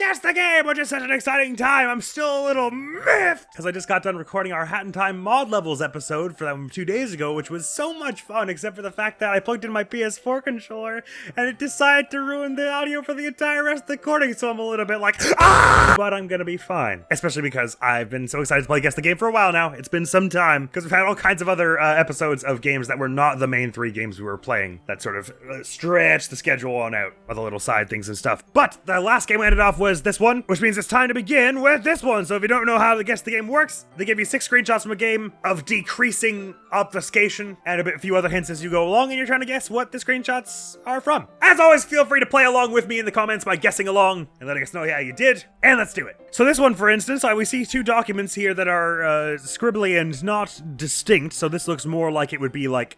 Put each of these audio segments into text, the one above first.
Guess the Game, which is such an exciting time. I'm still a little miffed because I just got done recording our Hat in Time mod levels episode for them 2 days ago, which was so much fun, except for the fact that I plugged in my PS4 controller and it decided to ruin the audio for the entire rest of the recording, so I'm a little bit like, ah! But I'm gonna be fine, especially because I've been so excited to play Guess the Game for a while now. It's been some time because we've had all kinds of other episodes of games that were not the main 3 games we were playing that sort of stretch the schedule on out, other little side things and stuff. But the last game we ended off was this one, which means it's time to begin with this one. So if you don't know how the Guess the Game works, they give you 6 screenshots from a game of decreasing obfuscation and a few other hints as you go along, and you're trying to guess what the screenshots are from. As always, feel free to play along with me in the comments by guessing along and letting us know how you did, and let's do it. So this one, for instance, we see 2 documents here that are scribbly and not distinct, so this looks more like it would be like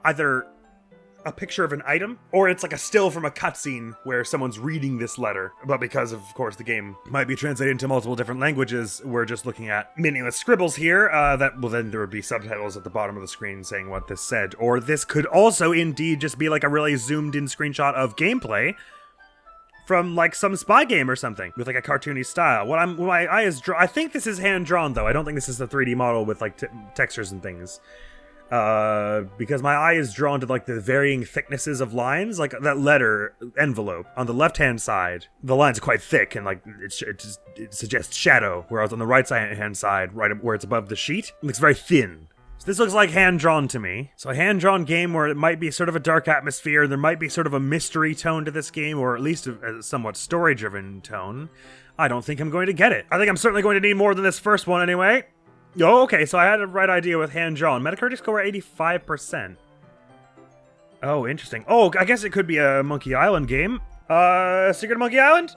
either a picture of an item, or it's like a still from a cutscene where someone's reading this letter. But because, of course, the game might be translated into multiple different languages, we're just looking at meaningless scribbles here, well, then there would be subtitles at the bottom of the screen saying what this said. Or this could also indeed just be like a really zoomed in screenshot of gameplay from like some spy game or something with like a cartoony style. My eye is I think this is hand drawn though. I don't think this is the 3D model with like textures and things. Because my eye is drawn to like the varying thicknesses of lines, like that letter envelope on the left hand side, the lines are quite thick and like it suggests shadow, whereas on the right hand side, right where it's above the sheet, it looks very thin. So this looks like hand drawn to me. So a hand drawn game where it might be sort of a dark atmosphere, there might be sort of a mystery tone to this game, or at least a somewhat story driven tone. I don't think I'm going to get it. I think I'm certainly going to need more than this first one anyway. Oh, okay, so I had the right idea with hand-drawn. Metacritic score 85%. Oh, interesting. Oh, I guess it could be a Monkey Island game. Secret of Monkey Island?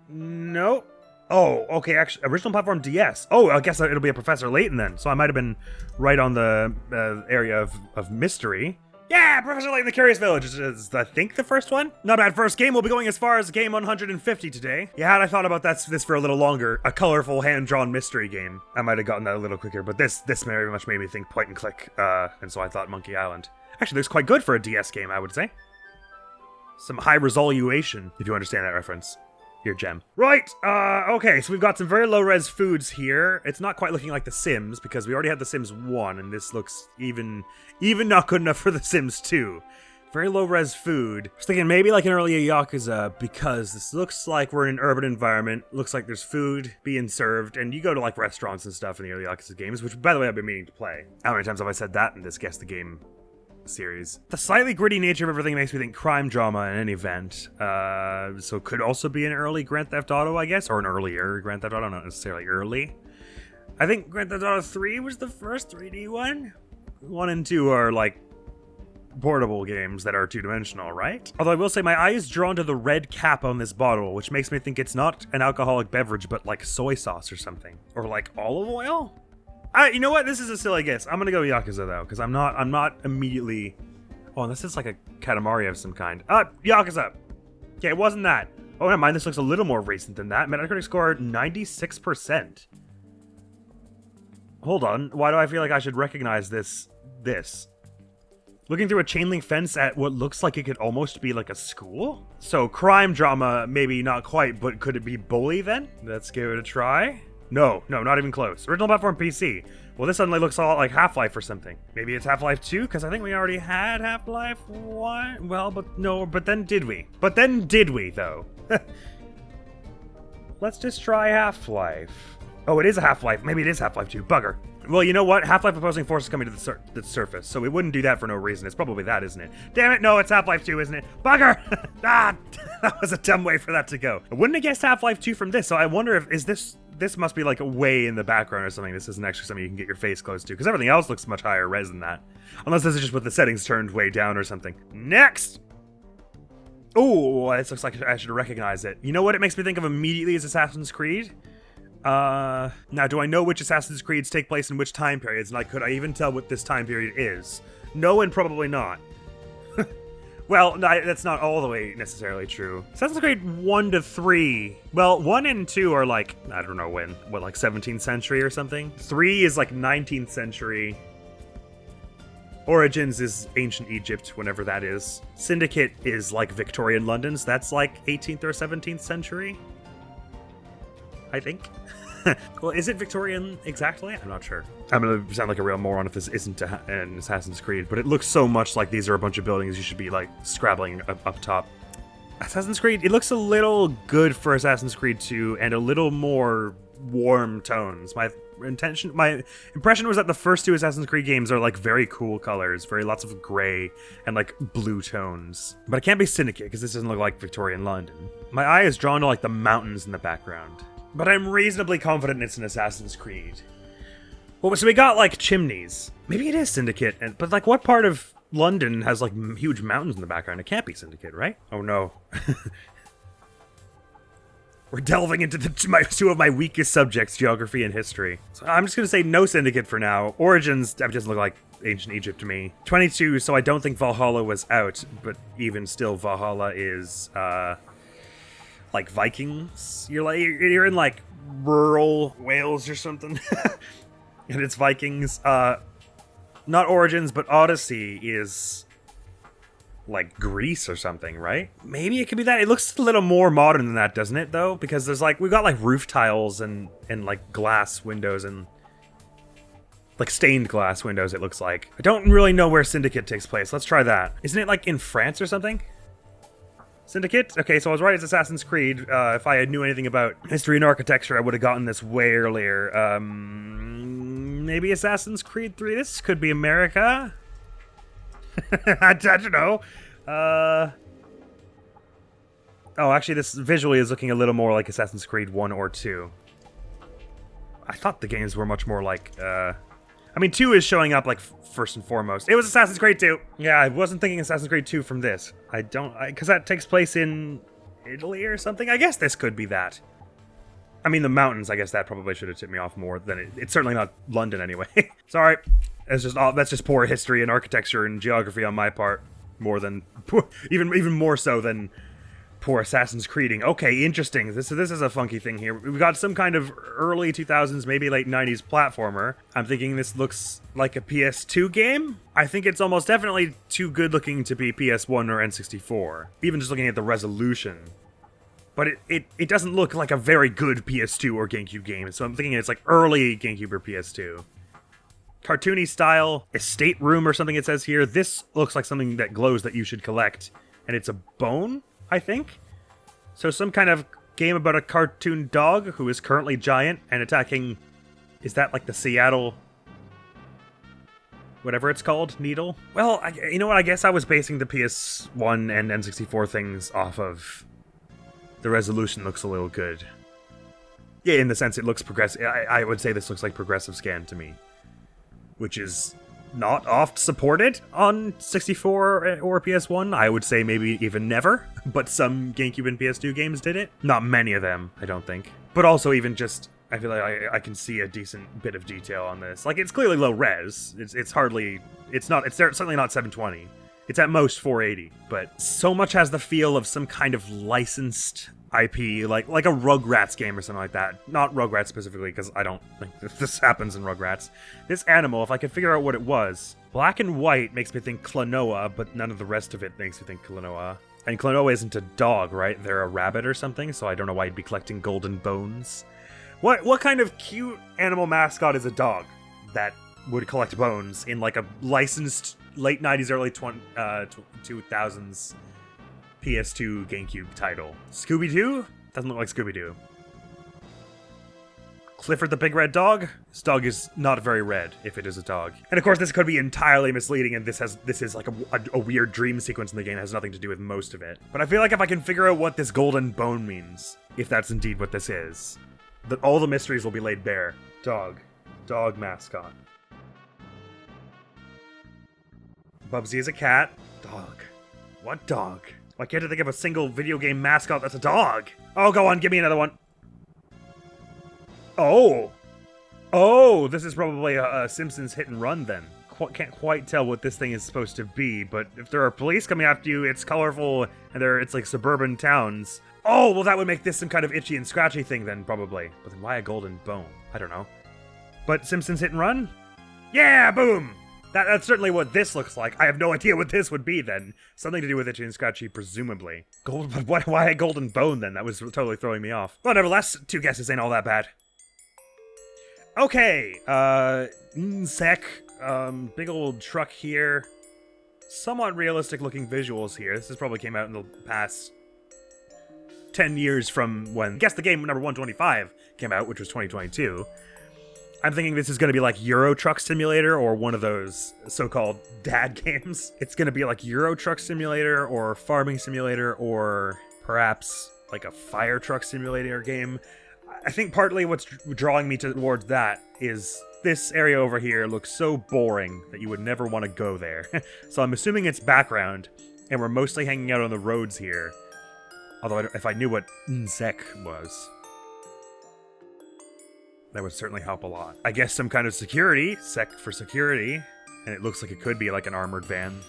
No. Oh, okay, actually, original platform DS. Oh, I guess it'll be a Professor Layton then. So I might have been right on the area of mystery. Yeah, Professor Layton, the Curious Village is, I think, the first one. Not a bad first game. We'll be going as far as game 150 today. Yeah, had I thought about this for a little longer, a colorful hand-drawn mystery game, I might have gotten that a little quicker, but this very much made me think point and click, and so I thought Monkey Island. Actually, looks quite good for a DS game, I would say. Some high resolution, if you understand that reference. Your gem. Right, okay, so we've got some very low-res foods here. It's not quite looking like The Sims, because we already had The Sims 1, and this looks even not good enough for The Sims 2. Very low-res food. I was thinking maybe like an early Yakuza, because this looks like we're in an urban environment, looks like there's food being served, and you go to like restaurants and stuff in the early Yakuza games, which, by the way, I've been meaning to play. How many times have I said that in this Guess the Game series? The slightly gritty nature of everything makes me think crime drama in any event. So it could also be an early Grand Theft Auto, I guess, or an earlier Grand Theft Auto, not necessarily early. I think Grand Theft Auto 3 was the first 3D one. 1 and 2 are like portable games that are 2-dimensional, right? Although I will say my eye is drawn to the red cap on this bottle, which makes me think it's not an alcoholic beverage, but like soy sauce or something. Or like olive oil? You know what? This is a silly guess. I'm gonna go Yakuza though, because I'm not immediately. Oh, this is like a Katamari of some kind. Yakuza. Okay, it wasn't that. Oh, never mind. This looks a little more recent than that. Metacritic score 96%. Hold on. Why do I feel like I should recognize this? Looking through a chain link fence at what looks like it could almost be like a school. So crime drama, maybe not quite, but could it be bully then? Let's give it a try. No, not even close. Original platform PC. Well, this suddenly looks a lot like Half-Life or something. Maybe it's Half-Life 2, because I think we already had Half-Life 1. Well, but then did we? Though? Let's just try Half-Life. Oh, it is a Half-Life. Maybe it is Half-Life 2. Bugger. Well, you know what? Half-Life opposing forces coming to the surface, so we wouldn't do that for no reason. It's probably that, isn't it? Damn it, no, it's Half-Life 2, isn't it? Bugger! That was a dumb way for that to go. I wouldn't have guessed Half-Life 2 from this, so I wonder if, this must be like way in the background or something. This isn't actually something you can get your face close to, because everything else looks much higher res than that. Unless this is just with the settings turned way down or something. Next! Oh, this looks like I should recognize it. You know what it makes me think of immediately is Assassin's Creed? Now, do I know which Assassin's Creeds take place in which time periods? And could I even tell what this time period is? No, and probably not. Well, no, that's not all the way necessarily true. Assassin's Creed 1 to 3. Well, 1 and 2 are like, I don't know when. What, like 17th century or something? 3 is like 19th century. Origins is ancient Egypt, whenever that is. Syndicate is like Victorian London, so that's like 18th or 17th century. I think. Well, is it Victorian exactly? I'm not sure. I'm gonna sound like a real moron if this isn't an Assassin's Creed, but it looks so much like these are a bunch of buildings you should be, like, scrabbling up top. Assassin's Creed, it looks a little good for Assassin's Creed 2 and a little more warm tones. My impression was that the first two Assassin's Creed games are, like, very cool colors, very lots of gray and, like, blue tones. But it can't be Syndicate, because this doesn't look like Victorian London. My eye is drawn to, like, the mountains in the background. But I'm reasonably confident it's an Assassin's Creed. Well, so we got, like, chimneys. Maybe it is Syndicate, but, like, what part of London has, like, huge mountains in the background? It can't be Syndicate, right? Oh, no. We're delving into two of my weakest subjects, geography and history. So I'm just going to say no Syndicate for now. Origins doesn't look like ancient Egypt to me. 22, so I don't think Valhalla was out, but even still, Valhalla is, like Vikings. You're in like rural Wales or something, and it's Vikings. Not Origins, but Odyssey is like Greece or something, right? Maybe it could be that. It looks a little more modern than that, doesn't it? Though, because there's like we've got like roof tiles and like glass windows and like stained glass windows. It looks like. I don't really know where Syndicate takes place. Let's try that. Isn't it like in France or something? Syndicate? Okay, so I was right, it's Assassin's Creed. If I knew anything about history and architecture, I would have gotten this way earlier. Maybe Assassin's Creed 3? This could be America? I don't know. Oh, actually, this visually is looking a little more like Assassin's Creed 1 or 2. I thought the games were much more like, I mean, 2 is showing up, like, first and foremost. It was Assassin's Creed 2! Yeah, I wasn't thinking Assassin's Creed 2 from this. Because that takes place in Italy or something? I guess this could be that. I mean, the mountains, I guess that probably should have tipped me off more than it's certainly not London anyway. Sorry. That's just poor history and architecture and geography on my part. More than, even more so than poor Assassin's Creeding. Okay, interesting. This is a funky thing here. We've got some kind of early 2000s, maybe late 90s platformer. I'm thinking this looks like a PS2 game. I think it's almost definitely too good looking to be PS1 or N64. Even just looking at the resolution. But it doesn't look like a very good PS2 or GameCube game. So I'm thinking it's like early GameCube or PS2. Cartoony style, estate room or something it says here. This looks like something that glows that you should collect. And it's a bone, I think. So some kind of game about a cartoon dog who is currently giant and attacking... Is that like the Seattle... whatever it's called? Needle? Well, you know what? I guess I was basing the PS1 and N64 things off of... The resolution looks a little good. Yeah, in the sense it looks progressive. I would say this looks like progressive scan to me. Which is not oft supported on 64 or PS1. I would say maybe even never. But some GameCube and PS2 games did it. Not many of them, I don't think. But also even just, I feel like I can see a decent bit of detail on this. Like, it's clearly low res. It's certainly not 720. It's at most 480, but so much has the feel of some kind of licensed IP, like a Rugrats game or something like that. Not Rugrats specifically, because I don't think this happens in Rugrats. This animal, if I could figure out what it was, black and white makes me think Klonoa, but none of the rest of it makes me think Klonoa. And Klonoa isn't a dog, right? They're a rabbit or something, so I don't know why you'd be collecting golden bones. What kind of cute animal mascot is a dog that would collect bones in like a licensed late 90s, early 2000s PS2 GameCube title? Scooby-Doo? Doesn't look like Scooby-Doo. Clifford the Big Red Dog? This dog is not very red, if it is a dog. And of course, this could be entirely misleading, and this is like a weird dream sequence in the game that has nothing to do with most of it. But I feel like if I can figure out what this golden bone means, if that's indeed what this is, that all the mysteries will be laid bare. Dog. Dog mascot. Bubsy is a cat. Dog. What dog? Why can't I think of a single video game mascot that's a dog? Oh, go on, give me another one. Oh, this is probably a Simpsons hit and run then. Can't quite tell what this thing is supposed to be, but if there are police coming after you, it's colorful, and it's like suburban towns. Oh, well that would make this some kind of itchy and scratchy thing then, probably. But then why a golden bone? I don't know. But Simpsons hit and run? Yeah, boom! That's certainly what this looks like. I have no idea what this would be then. Something to do with Itchy and Scratchy, presumably. Gold, but why a golden bone then? That was totally throwing me off. But nevertheless, 2 guesses ain't all that bad. Okay, sec, big old truck here. Somewhat realistic looking visuals here. This probably came out in the past 10 years from when, guess the game number 125 came out, which was 2022. I'm thinking this is going to be like Euro Truck Simulator or one of those so-called dad games. It's going to be like Euro Truck Simulator or Farming Simulator or perhaps like a Fire Truck Simulator game. I think partly what's drawing me towards that is this area over here looks so boring that you would never want to go there. So I'm assuming it's background, and we're mostly hanging out on the roads here. Although if I knew what sec was, that would certainly help a lot. I guess some kind of security, sec for security, and it looks like it could be like an armored van.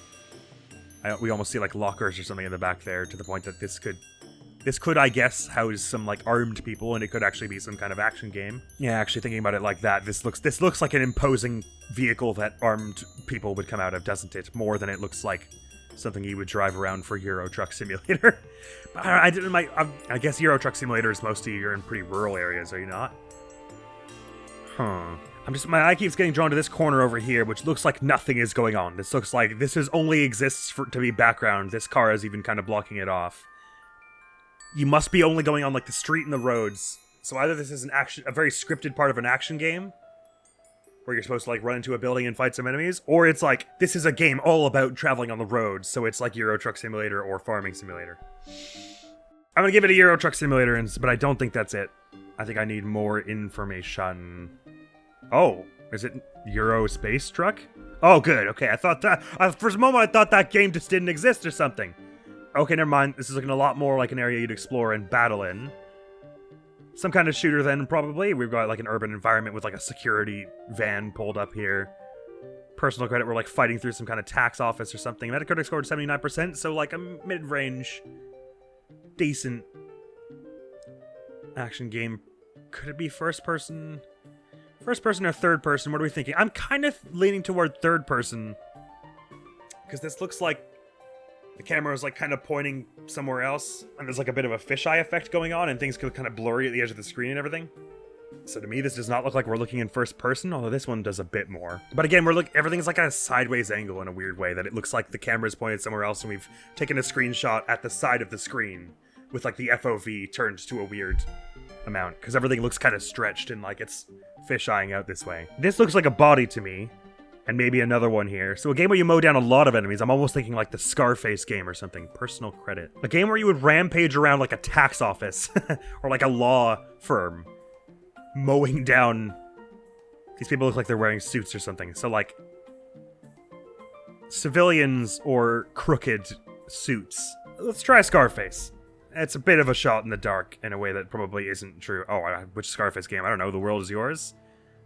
We almost see like lockers or something in the back there, to the point that this could, I guess, house some like armed people, and it could actually be some kind of action game. Yeah, actually thinking about it like that, this looks like an imposing vehicle that armed people would come out of, doesn't it? More than it looks like something you would drive around for Euro Truck Simulator. But I guess Euro Truck Simulator is mostly you're in pretty rural areas, are you not? Huh. My eye keeps getting drawn to this corner over here, which looks like nothing is going on. This looks like this only exists to be background. This car is even kind of blocking it off. You must be only going on like the street and the roads. So either this is a very scripted part of an action game, where you're supposed to like run into a building and fight some enemies, or it's like this is a game all about traveling on the roads, so it's like Euro Truck Simulator or Farming Simulator. I'm gonna give it a Euro Truck Simulator, but I don't think that's it. I think I need more information. Oh, is it Euro Space Truck? Oh, good. Okay, I thought that for a moment I thought that game just didn't exist or something. Okay, never mind. This is looking a lot more like an area you'd explore and battle in. Some kind of shooter then, probably. We've got like an urban environment with like a security van pulled up here. Personal credit, we're like fighting through some kind of tax office or something. Metacritic scored 79%, so like a mid-range, decent action game. Could it be first person? First person or third person? What are we thinking? I'm kind of leaning toward third person, because this looks like the camera is like kind of pointing somewhere else, and there's like a bit of a fisheye effect going on, and things go kind of blurry at the edge of the screen and everything. So to me, this does not look like we're looking in first person, although this one does a bit more. But again, everything's like a sideways angle in a weird way, that it looks like the camera's pointed somewhere else, and we've taken a screenshot at the side of the screen with like the FOV turned to a weird amount, because everything looks kind of stretched and like it's fish-eyeing out this way. This looks like a body to me. And maybe another one here. So a game where you mow down a lot of enemies. I'm almost thinking like the Scarface game or something. Personal credit. A game where you would rampage around like a tax office. Or like a law firm. Mowing down... These people look like they're wearing suits or something. So like... civilians or crooked suits. Let's try Scarface. It's a bit of a shot in the dark in a way that probably isn't true. Oh, which Scarface game? I don't know. The World Is Yours?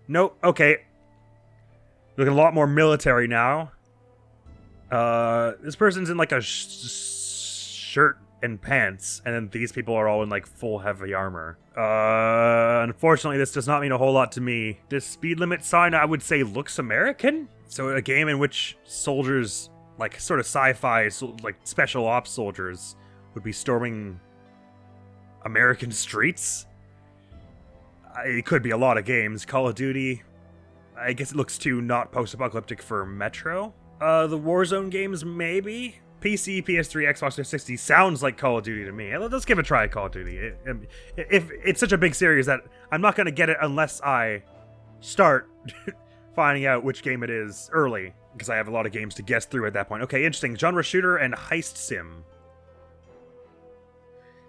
Nope. Okay. Looking a lot more military now. This person's in like a shirt and pants, and then these people are all in like full heavy armor. Unfortunately, this does not mean a whole lot to me. This speed limit sign, I would say, looks American. So a game in which soldiers, like sort of sci-fi, like special ops soldiers, would be storming American streets. It could be a lot of games. Call of Duty. I guess it looks too not post-apocalyptic for Metro. The Warzone games, maybe? PC, PS3, Xbox 360 sounds like Call of Duty to me. Let's give it a try at Call of Duty. If it's such a big series that I'm not going to get it unless I start finding out which game it is early, because I have a lot of games to guess through at that point. Okay, interesting. Genre shooter and heist sim.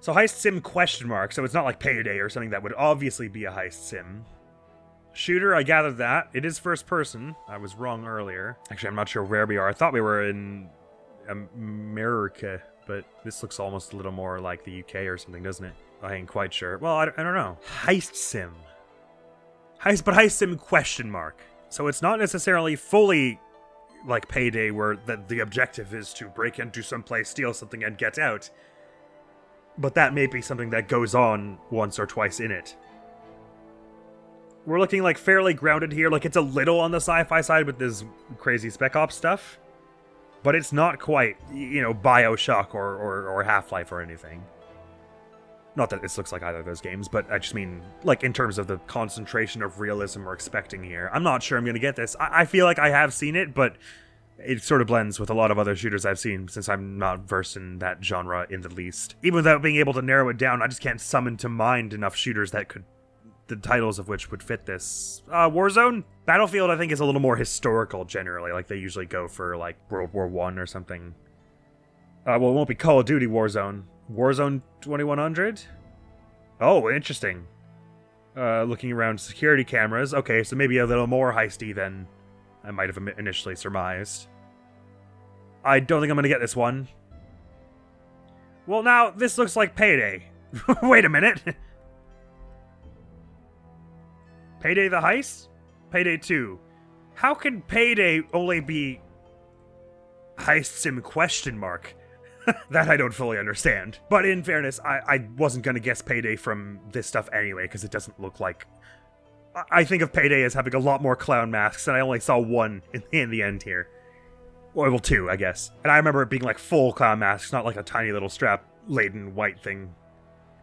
So heist sim question mark, so it's not like Payday or something that would obviously be a heist sim. Shooter, I gathered that. It is first person. I was wrong earlier. Actually, I'm not sure where we are. I thought we were in America, but this looks almost a little more like the UK or something, doesn't it? I ain't quite sure. Well, I don't know. Heist sim. Heist sim question mark. So it's not necessarily fully like Payday, where the objective is to break into some place, steal something, and get out. But that may be something that goes on once or twice in it. We're looking like fairly grounded here. Like it's a little on the sci-fi side with this crazy Spec Ops stuff, but it's not quite, you know, BioShock or Half-Life or anything. Not that this looks like either of those games, but I just mean, like, in terms of the concentration of realism we're expecting here. I'm not sure I'm going to get this. I feel like I have seen it, but it sort of blends with a lot of other shooters I've seen, since I'm not versed in that genre in the least. Even without being able to narrow it down, I just can't summon to mind enough shooters that could, the titles of which would fit this. Warzone? Battlefield, I think, is a little more historical, generally. Like, they usually go for, like, World War I or something. Well, it won't be Call of Duty Warzone. Warzone 2100? Oh, interesting. Looking around security cameras. Okay, so maybe a little more heisty than I might have initially surmised. I don't think I'm going to get this one. Well, now, this looks like Payday. Wait a minute. Payday the Heist? Payday 2. How can Payday only be Heist Sim question mark? That I don't fully understand. But in fairness, I wasn't going to guess Payday from this stuff anyway, because it doesn't look like... I think of Payday as having a lot more clown masks, and I only saw one in the end here. Well, two, I guess. And I remember it being like full clown masks, not like a tiny little strap-laden white thing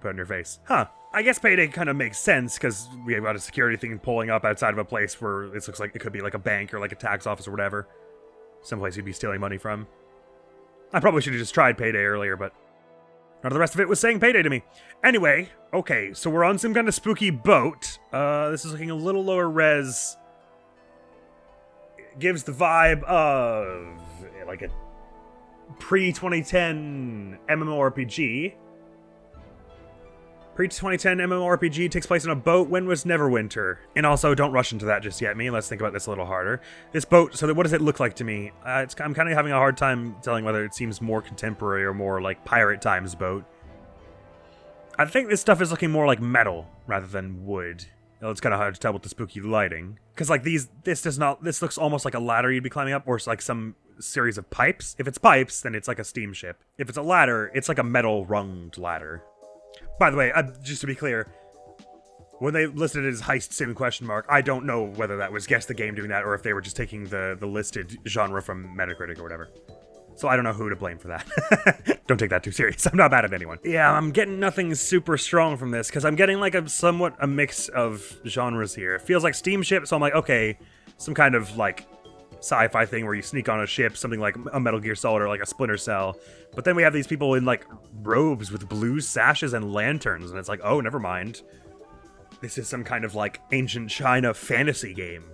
put on your face. Huh. I guess Payday kind of makes sense, because we have got a security thing pulling up outside of a place where this looks like it could be like a bank or like a tax office or whatever. Someplace you'd be stealing money from. I probably should have just tried Payday earlier, but none of the rest of it was saying Payday to me. Anyway, okay, so we're on some kind of spooky boat. This is looking a little lower res. It gives the vibe of like a pre-2010 MMORPG. Pre-2010 MMORPG takes place on a boat. When was Neverwinter? And also, don't rush into that just yet, me. Let's think about this a little harder. This boat, so what does it look like to me? I'm kind of having a hard time telling whether it seems more contemporary or more like Pirate Times boat. I think this stuff is looking more like metal rather than wood. It's kind of hard to tell with the spooky lighting. Because like this looks almost like a ladder you'd be climbing up, or it's like some series of pipes. If it's pipes, then it's like a steamship. If it's a ladder, it's like a metal runged ladder. By the way, just to be clear, when they listed it as Heist Sim question mark, I don't know whether that was Guess the Game doing that or if they were just taking the listed genre from Metacritic or whatever. So I don't know who to blame for that. Don't take that too serious. I'm not mad at anyone. Yeah, I'm getting nothing super strong from this because I'm getting like somewhat a mix of genres here. It feels like steamship, so I'm like, okay, some kind of like sci-fi thing where you sneak on a ship, something like a Metal Gear Solid or like a Splinter Cell. But then we have these people in like robes with blue sashes and lanterns, and it's like, oh, never mind. This is some kind of like ancient China fantasy game.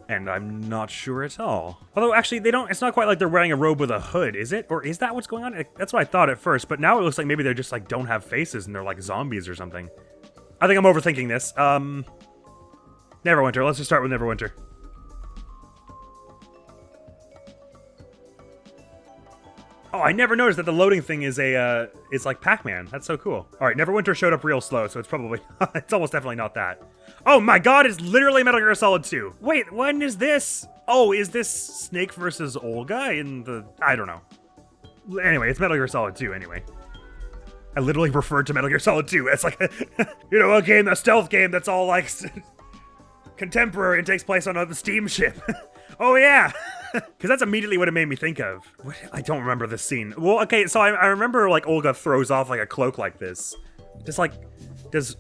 And I'm not sure at all. Although actually it's not quite like they're wearing a robe with a hood, is it? Or is that what's going on? That's what I thought at first, but now it looks like maybe they're just like don't have faces and they're like zombies or something. I think I'm overthinking this. Neverwinter, let's just start with Neverwinter. Oh, I never noticed that the loading thing is it's like Pac-Man. That's so cool. All right, Neverwinter showed up real slow, so it's probably, it's almost definitely not that. Oh my god, it's literally Metal Gear Solid 2. Wait, when is this? Oh, is this Snake versus Olga in the, I don't know. Anyway, it's Metal Gear Solid 2 anyway. I literally referred to Metal Gear Solid 2 as like, a game, a stealth game that's all like contemporary and takes place on a steamship. Oh yeah. Because that's immediately what it made me think of. I don't remember this scene. Well, okay, so I remember, like, Olga throws off, like, a cloak like this. Does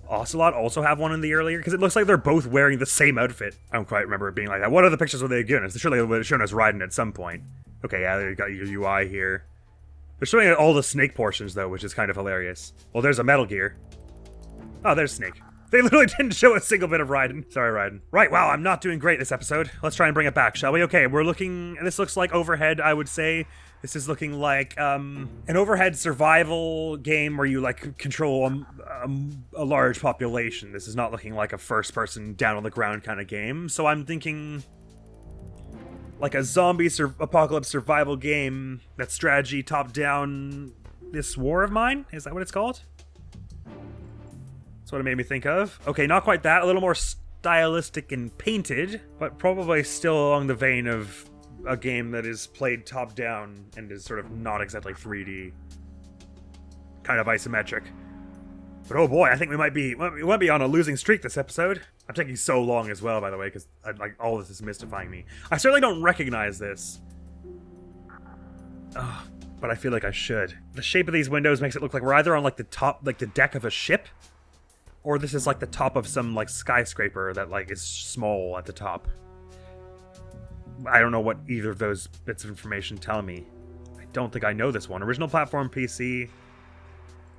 Ocelot also have one in the earlier? Because it looks like they're both wearing the same outfit. I don't quite remember it being like that. What other pictures were they giving us? Surely they would have shown us riding at some point. Okay, yeah, you got your UI here. They're showing all the Snake portions, though, which is kind of hilarious. Well, there's a Metal Gear. Oh, there's Snake. They literally didn't show a single bit of Raiden. Sorry, Raiden. Right, wow, I'm not doing great this episode. Let's try and bring it back, shall we? Okay, this looks like Overhead, I would say. This is looking like an overhead survival game where you, like, control a large population. This is not looking like a first-person, down-on-the-ground kind of game. So I'm thinking like a zombie apocalypse survival game that's strategy top-down. This War of Mine? Is that what it's called? That's what it made me think of. Okay, not quite that. A little more stylistic and painted, but probably still along the vein of a game that is played top-down and is sort of not exactly 3D. Kind of isometric. But oh boy, I think we might be on a losing streak this episode. I'm taking so long as well, by the way, because like all this is mystifying me. I certainly don't recognize this. Ugh, but I feel like I should. The shape of these windows makes it look like we're either on like the top, like the deck of a ship, or this is like the top of some like skyscraper that like is small at the top. I don't know what either of those bits of information tell me. I don't think I know this one. Original platform PC.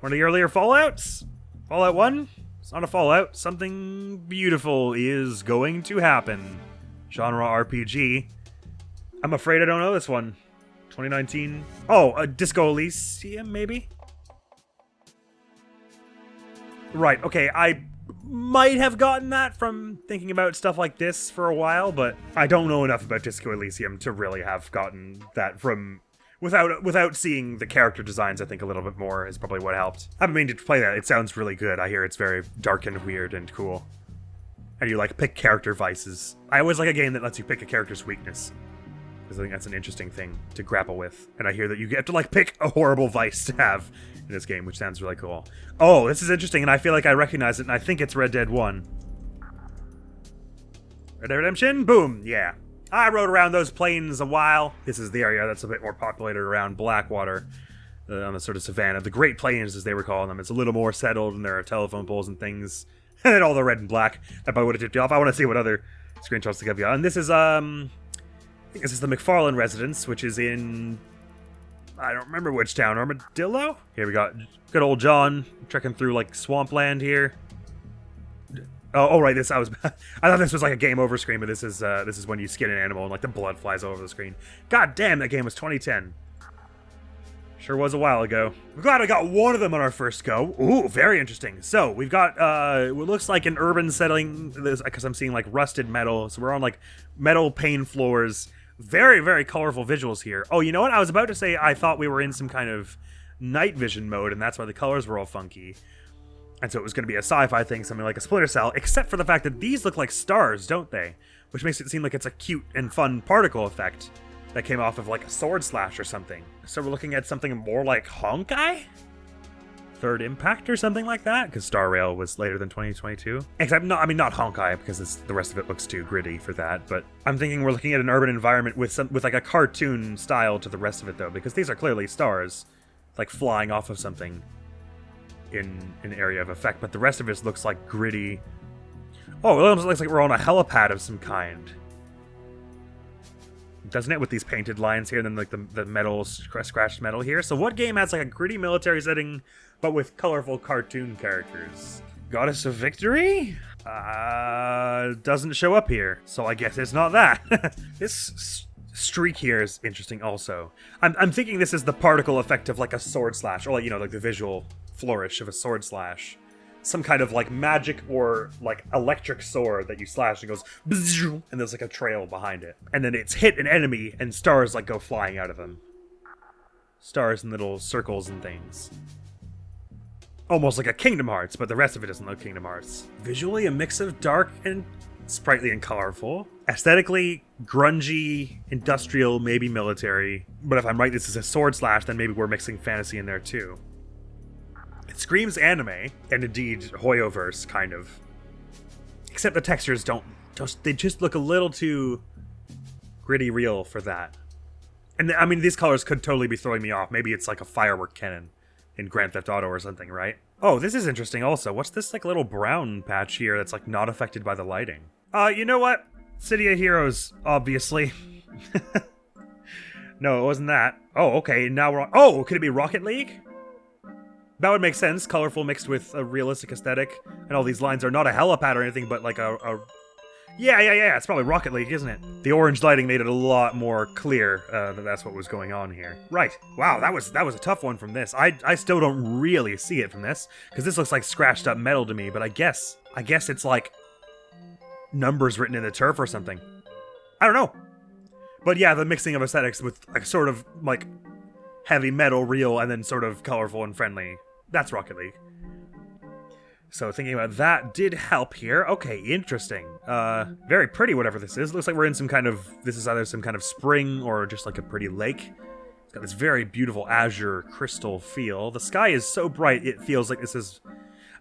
One of the earlier Fallouts? Fallout 1? It's not a Fallout. Something beautiful is going to happen. Genre RPG. I'm afraid I don't know this one. 2019. Oh, Disco Elysium, maybe? Right, okay, I might have gotten that from thinking about stuff like this for a while, but I don't know enough about Disco Elysium to really have gotten that from... Without seeing the character designs, I think a little bit more is probably what helped. I've been meaning to play that. It sounds really good. I hear it's very dark and weird and cool. And you, like, pick character vices. I always like a game that lets you pick a character's weakness, because I think that's an interesting thing to grapple with. And I hear that you get to, like, pick a horrible vice to have in this game, which sounds really cool. Oh, this is interesting, and I feel like I recognize it, and I think it's Red Dead 1. Red Dead Redemption? Boom! Yeah. I rode around those plains a while. This is the area that's a bit more populated around Blackwater, on the sort of savannah. The Great Plains, as they were calling them. It's a little more settled, and there are telephone poles and things. And then all the red and black. That probably would have tipped you off. I want to see what other screenshots to give you. And this is, I think this is the McFarlane residence, which is in... I don't remember which town. Armadillo? Here we got good old John trekking through, like, swampland here. Oh, right, I thought this was like a game over screen, but this is when you skin an animal and like the blood flies all over the screen. God damn, that game was 2010. Sure was a while ago. I'm glad I got one of them on our first go. Ooh, very interesting. So we've got what looks like an urban setting, because I'm seeing like rusted metal. So we're on like metal pane floors. Very, very colorful visuals here. Oh, you know what? I was about to say I thought we were in some kind of night vision mode, and that's why the colors were all funky. And so it was going to be a sci-fi thing, something like a Splinter Cell, except for the fact that these look like stars, don't they? Which makes it seem like it's a cute and fun particle effect that came off of like a sword slash or something. So we're looking at something more like Honkai? Third Impact or something like that? Because Star Rail was later than 2022. Except, no, I mean not Honkai, because the rest of it looks too gritty for that. But I'm thinking we're looking at an urban environment with like a cartoon style to the rest of it, though, because these are clearly stars, like flying off of something in an area of effect, but the rest of it looks like gritty. Oh, it almost looks like we're on a helipad of some kind, doesn't it, with these painted lines here and then like the metal, scratched metal here. So what game has like a gritty military setting but with colorful cartoon characters? Goddess of Victory? Doesn't show up here, so I guess it's not that. This streak here is interesting also. I'm thinking this is the particle effect of like a sword slash, or like, you know, like the visual flourish of a sword slash. Some kind of like magic or like electric sword that you slash and goes bzzz, and there's like a trail behind it. And then it's hit an enemy and stars like go flying out of them. Stars and little circles and things. Almost like a Kingdom Hearts, but the rest of it doesn't look Kingdom Hearts. Visually a mix of dark and sprightly and colorful. Aesthetically grungy, industrial, maybe military. But if I'm right, this is a sword slash, then maybe we're mixing fantasy in there too. It screams anime, and indeed Hoyoverse, kind of. Except the textures they just look a little too gritty real for that. And I mean, these colors could totally be throwing me off. Maybe it's like a firework cannon in Grand Theft Auto or something, right? Oh, this is interesting also. What's this like little brown patch here that's like not affected by the lighting? You know what? City of Heroes, obviously. No, it wasn't that. Oh, okay, now we're on... Oh, could it be Rocket League? That would make sense. Colorful mixed with a realistic aesthetic. And all these lines are not a helipad or anything, but like a... Yeah. It's probably Rocket League, isn't it? The orange lighting made it a lot more clear that that's what was going on here. Right. Wow, that was a tough one from this. I still don't really see it from this, because this looks like scratched up metal to me, but I guess it's like numbers written in the turf or something. I don't know. But yeah, the mixing of aesthetics with like sort of like heavy metal, real, and then sort of colorful and friendly. That's Rocket League. So thinking about that did help here. Okay, interesting. Very pretty, whatever this is. Looks like we're in this is either some kind of spring or just like a pretty lake. It's got this very beautiful azure crystal feel. The sky is so bright, it feels like this is...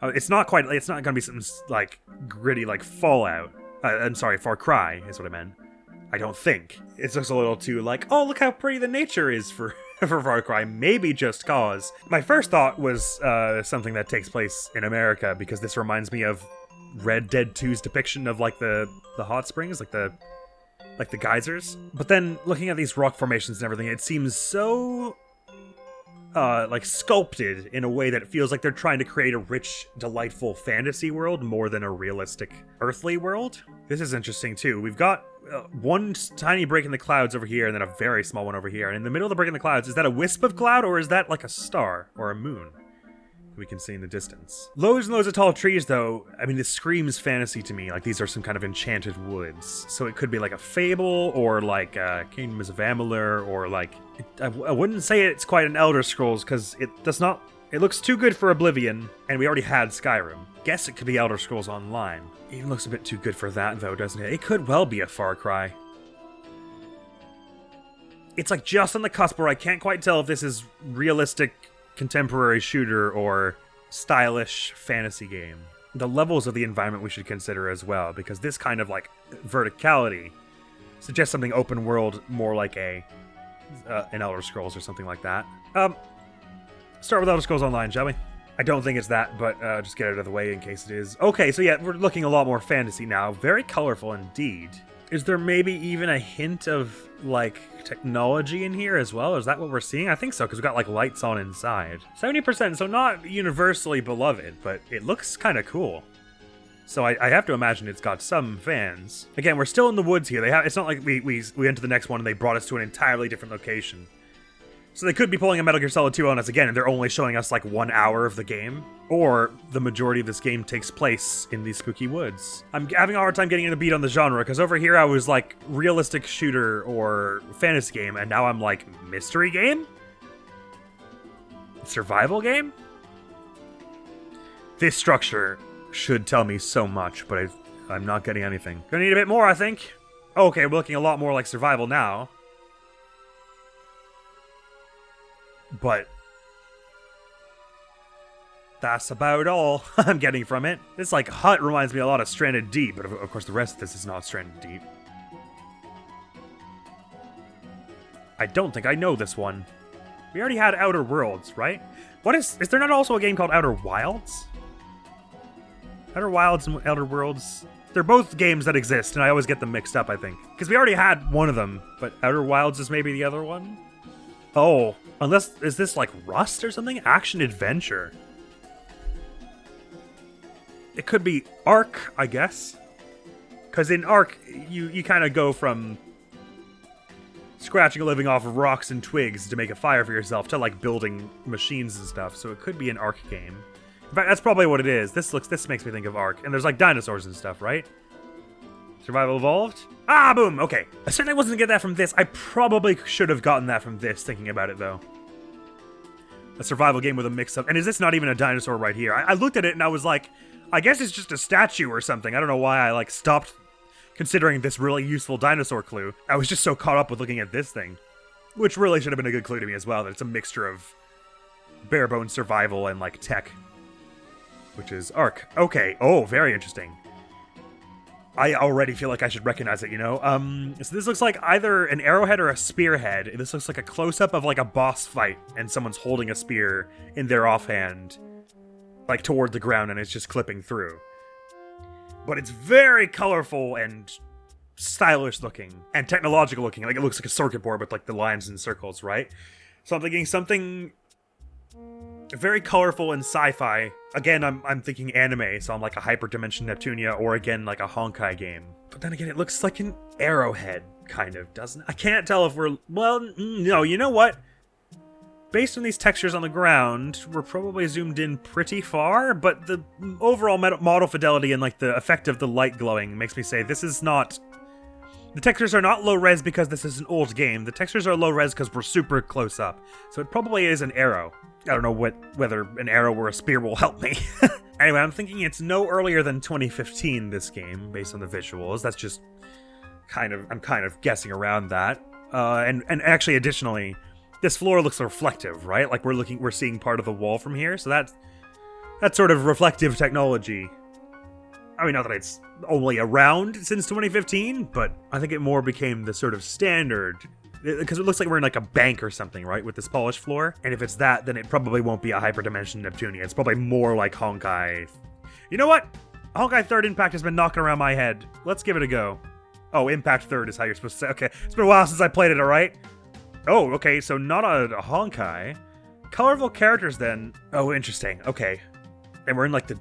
It's not gonna be something like gritty like Fallout. I'm sorry, Far Cry is what I meant. I don't think. It's just a little too like, oh, look how pretty the nature is for for Far Cry. Maybe Just Cause. My first thought was something that takes place in America, because this reminds me of Red Dead 2's depiction of like the hot springs, like the geysers. But then looking at these rock formations and everything, it seems so like sculpted in a way that it feels like they're trying to create a rich, delightful fantasy world more than a realistic earthly world. This is interesting too. We've got one tiny break in the clouds over here and then a very small one over here. And in the middle of the break in the clouds, is that a wisp of cloud or is that like a star or a moon? We can see in the distance. Loads and loads of tall trees, though. I mean, this screams fantasy to me. Like, these are some kind of enchanted woods. So it could be like a fable, or like Kingdoms of Amalur, or like... I wouldn't say it's quite an Elder Scrolls, because it does not... It looks too good for Oblivion, and we already had Skyrim. Guess it could be Elder Scrolls Online. It even looks a bit too good for that, though, doesn't it? It could well be a Far Cry. It's like just on the cusp where I can't quite tell if this is realistic contemporary shooter or stylish fantasy game. The levels of the environment we should consider as well, because this kind of like verticality suggests something open world, more like an Elder Scrolls or something like that. Start with Elder Scrolls Online, shall we? I don't think it's that, but just get it out of the way in case it is. Okay, so yeah, we're looking a lot more fantasy now. Very colorful indeed. Is there maybe even a hint of like technology in here as well? Is that what we're seeing? I think so, because we've got like lights on inside. 70%, so not universally beloved, but it looks kind of cool. So I have to imagine it's got some fans. Again, we're still in the woods here. It's not like we went to the next one and they brought us to an entirely different location. So they could be pulling a Metal Gear Solid 2 on us again, and they're only showing us like 1 hour of the game. Or the majority of this game takes place in these spooky woods. I'm having a hard time getting a beat on the genre, because over here I was like realistic shooter or fantasy game, and now I'm like mystery game? Survival game? This structure should tell me so much, but I'm not getting anything. Gonna need a bit more, I think. Okay, we're looking a lot more like survival now. But that's about all I'm getting from it. This like hut reminds me a lot of Stranded Deep, but of course the rest of this is not Stranded Deep. I don't think I know this one. We already had Outer Worlds, right? Is there not also a game called Outer Wilds? Outer Wilds and Outer Worlds, they're both games that exist, and I always get them mixed up, I think. Because we already had one of them, but Outer Wilds is maybe the other one? Oh, is this like Rust or something? Action adventure. It could be Ark, I guess. Because in Ark, you kind of go from scratching a living off of rocks and twigs to make a fire for yourself to like building machines and stuff. So it could be an Ark game. In fact, that's probably what it is. This makes me think of Ark. And there's like dinosaurs and stuff, right? Survival Evolved? Ah, boom! Okay. I certainly wasn't gonna get that from this. I probably should have gotten that from this, thinking about it, though. A survival game with a mix of... And is this not even a dinosaur right here? I looked at it and I was like, I guess it's just a statue or something. I don't know why I, like, stopped considering this really useful dinosaur clue. I was just so caught up with looking at this thing. Which really should have been a good clue to me as well, that it's a mixture of bare-bones survival and, like, tech. Which is Ark. Okay. Oh, very interesting. I already feel like I should recognize it, you know? So this looks like either an arrowhead or a spearhead. This looks like a close-up of, like, a boss fight, and someone's holding a spear in their offhand, like, toward the ground, and it's just clipping through. But it's very colorful and stylish looking, and technological looking. Like, it looks like a circuit board with, like, the lines and circles, right? So I'm thinking something very colorful and sci-fi. Again, I'm thinking anime, so I'm like a Hyperdimension Neptunia, or again, like a Honkai game. But then again, it looks like an arrowhead, kind of, doesn't it? I can't tell if we're... Well, no, you know what? Based on these textures on the ground, we're probably zoomed in pretty far, but the overall model fidelity and like the effect of the light glowing makes me say this is not... The textures are not low-res because this is an old game. The textures are low-res because we're super close up. So it probably is an arrow. I don't know whether an arrow or a spear will help me. Anyway, I'm thinking it's no earlier than 2015, this game, based on the visuals. That's just I'm kind of guessing around that. And actually, additionally, this floor looks reflective, right? Like we're seeing part of the wall from here. So That sort of reflective technology. I mean, not that it's only around since 2015, but I think it more became the sort of standard. Because it looks like we're in like a bank or something, right? With this polished floor. And if it's that, then it probably won't be a hyperdimension Neptunia. It's probably more like Honkai. You know what? Honkai 3rd Impact has been knocking around my head. Let's give it a go. Oh, Impact 3rd is how you're supposed to say. Okay, it's been a while since I played it, alright? Oh, okay, so not a Honkai. Colorful characters then. Oh, interesting. Okay. And we're in like the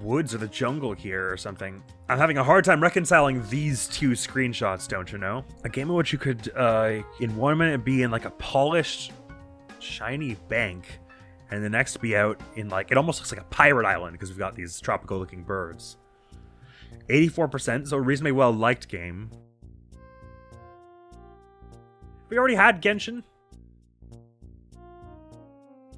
woods or the jungle here or something. I'm having a hard time reconciling these two screenshots, don't you know? A game in which you could, in 1 minute be in like a polished, shiny bank, and the next be out in like, it almost looks like a pirate island because we've got these tropical looking birds. 84%, so a reasonably well liked game. We already had Genshin.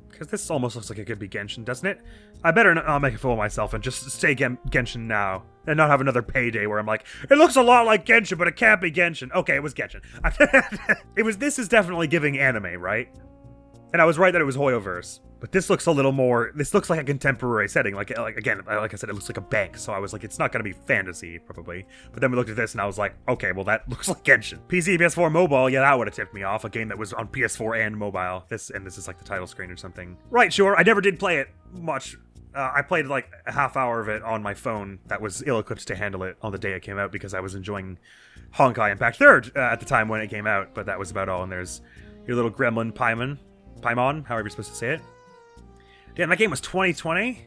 Because this almost looks like it could be Genshin, doesn't it? I better not make a fool of myself and just say Genshin now. And not have another payday where I'm like, it looks a lot like Genshin, but it can't be Genshin. Okay, it was Genshin. This is definitely giving anime, right? And I was right that it was Hoyoverse. But this looks a little more, this looks like a contemporary setting. Like again, like I said, it looks like a bank. So I was like, it's not going to be fantasy, probably. But then we looked at this and I was like, okay, well that looks like Genshin. PC, PS4, mobile, yeah, that would have tipped me off. A game that was on PS4 and mobile. This is like the title screen or something. Right, sure, I never did play it much. I played like a half hour of it on my phone that was ill-equipped to handle it on the day it came out because I was enjoying Honkai Impact 3rd at the time when it came out. But that was about all. And there's your little gremlin Paimon, however you're supposed to say it. Damn, that game was 2020?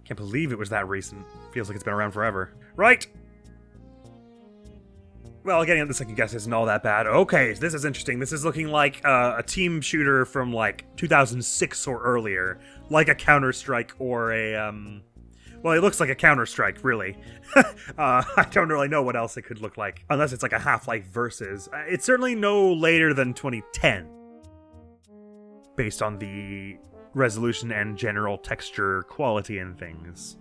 Can't believe it was that recent. Feels like it's been around forever. Right! Well, getting the second guess isn't all that bad. Okay, this is interesting. This is looking like a team shooter from like 2006 or earlier. Like a Counter-Strike or a, well, it looks like a Counter-Strike, really. I don't really know what else it could look like. Unless it's like a Half-Life Versus. It's certainly no later than 2010. Based on the resolution and general texture quality and things.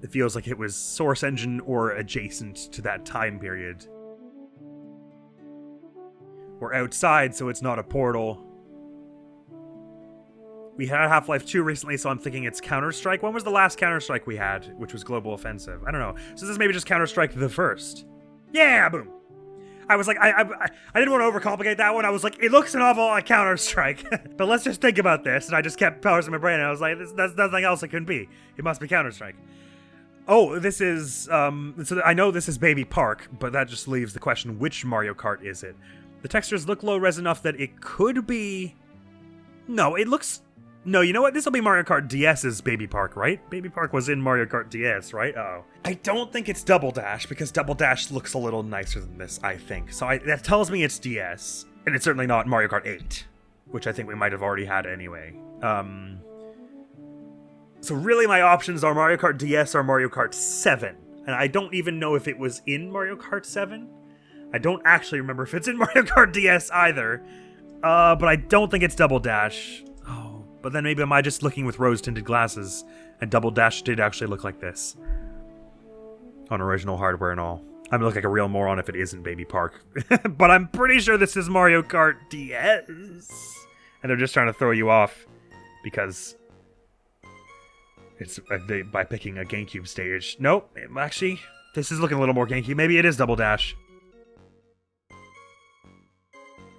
It feels like it was Source Engine or adjacent to that time period. We're outside, so it's not a portal. We had Half-Life 2 recently, so I'm thinking it's Counter-Strike. When was the last Counter-Strike we had, which was Global Offensive? I don't know. So this is maybe just Counter-Strike the first. Yeah, boom. I was like, I didn't want to overcomplicate that one. I was like, it looks an awful like Counter-Strike. But let's just think about this. And I just kept powers in my brain. And I was like, there's nothing else it couldn't be. It must be Counter-Strike. Oh, this is, so I know this is Baby Park, but that just leaves the question, which Mario Kart is it? The textures look low-res enough that it could be... No, it looks... No, you know what? This will be Mario Kart DS's Baby Park, right? Baby Park was in Mario Kart DS, right? Oh. I don't think it's Double Dash, because Double Dash looks a little nicer than this, I think. So that tells me it's DS. And it's certainly not Mario Kart 8, which I think we might have already had anyway. So really my options are Mario Kart DS or Mario Kart 7. And I don't even know if it was in Mario Kart 7. I don't actually remember if it's in Mario Kart DS either. But I don't think it's Double Dash. Oh, but then maybe am I just looking with rose-tinted glasses? And Double Dash did actually look like this. On original hardware and all. I'm gonna look like a real moron if it isn't Baby Park. But I'm pretty sure this is Mario Kart DS. And they're just trying to throw you off. Because... it's by picking a GameCube stage. Nope, actually, this is looking a little more GameCube. Maybe it is Double Dash.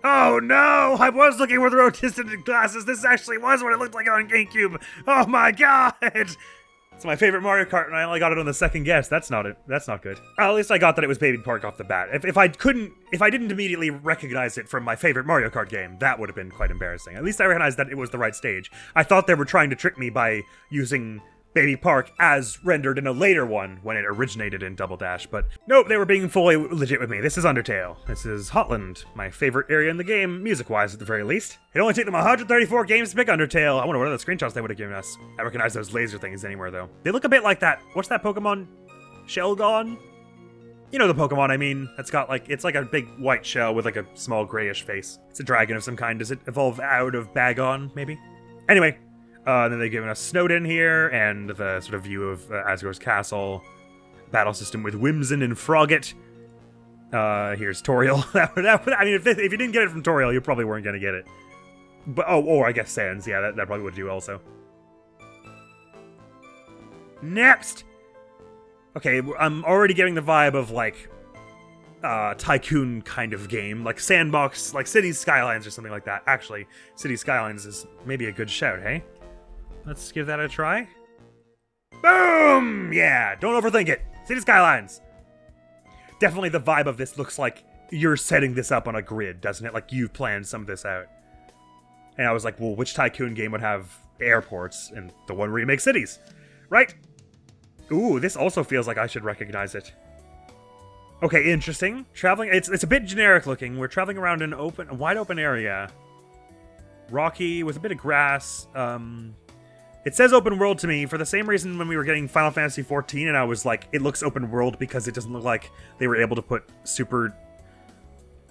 Oh no! I was looking with rose-tinted glasses. This actually was what it looked like on GameCube. Oh my god! It's my favorite Mario Kart, and I only got it on the second guess. That's not it. That's not good. At least I got that it was Baby Park off the bat. If I didn't immediately recognize it from my favorite Mario Kart game, that would have been quite embarrassing. At least I recognized that it was the right stage. I thought they were trying to trick me by using Baby Park as rendered in a later one when it originated in Double Dash, but nope, they were being fully legit with me. This is Undertale. This is Hotland, my favorite area in the game, music-wise at the very least. It only took them 134 games to pick Undertale. I wonder what other screenshots they would have given us. I recognize those laser things anywhere, though. They look a bit like that. What's that Pokemon? Shelgon? You know the Pokemon I mean. It's got like, it's like a big white shell with like a small grayish face. It's a dragon of some kind. Does it evolve out of Bagon, maybe? Anyway. Then they've given us Snowdin here, and the sort of view of Asgore's castle. Battle system with Whimsin and Frogget. Here's Toriel. I mean, if you didn't get it from Toriel, you probably weren't going to get it. But, or I guess Sans. Yeah, that probably would do also. Next! Okay, I'm already getting the vibe of, like, tycoon kind of game. Like sandbox, like Cities Skylines or something like that. Actually, Cities Skylines is maybe a good shout, hey? Let's give that a try. Boom! Yeah, don't overthink it. Cities Skylines! Definitely the vibe of this looks like you're setting this up on a grid, doesn't it? Like you've planned some of this out. And I was like, well, which tycoon game would have airports? And the one where you make cities. Right? Ooh, this also feels like I should recognize it. Okay, interesting. Traveling, it's a bit generic looking. We're traveling around an a wide open area. Rocky with a bit of grass. It says open world to me for the same reason when we were getting Final Fantasy XIV and I was like, it looks open world because it doesn't look like they were able to put super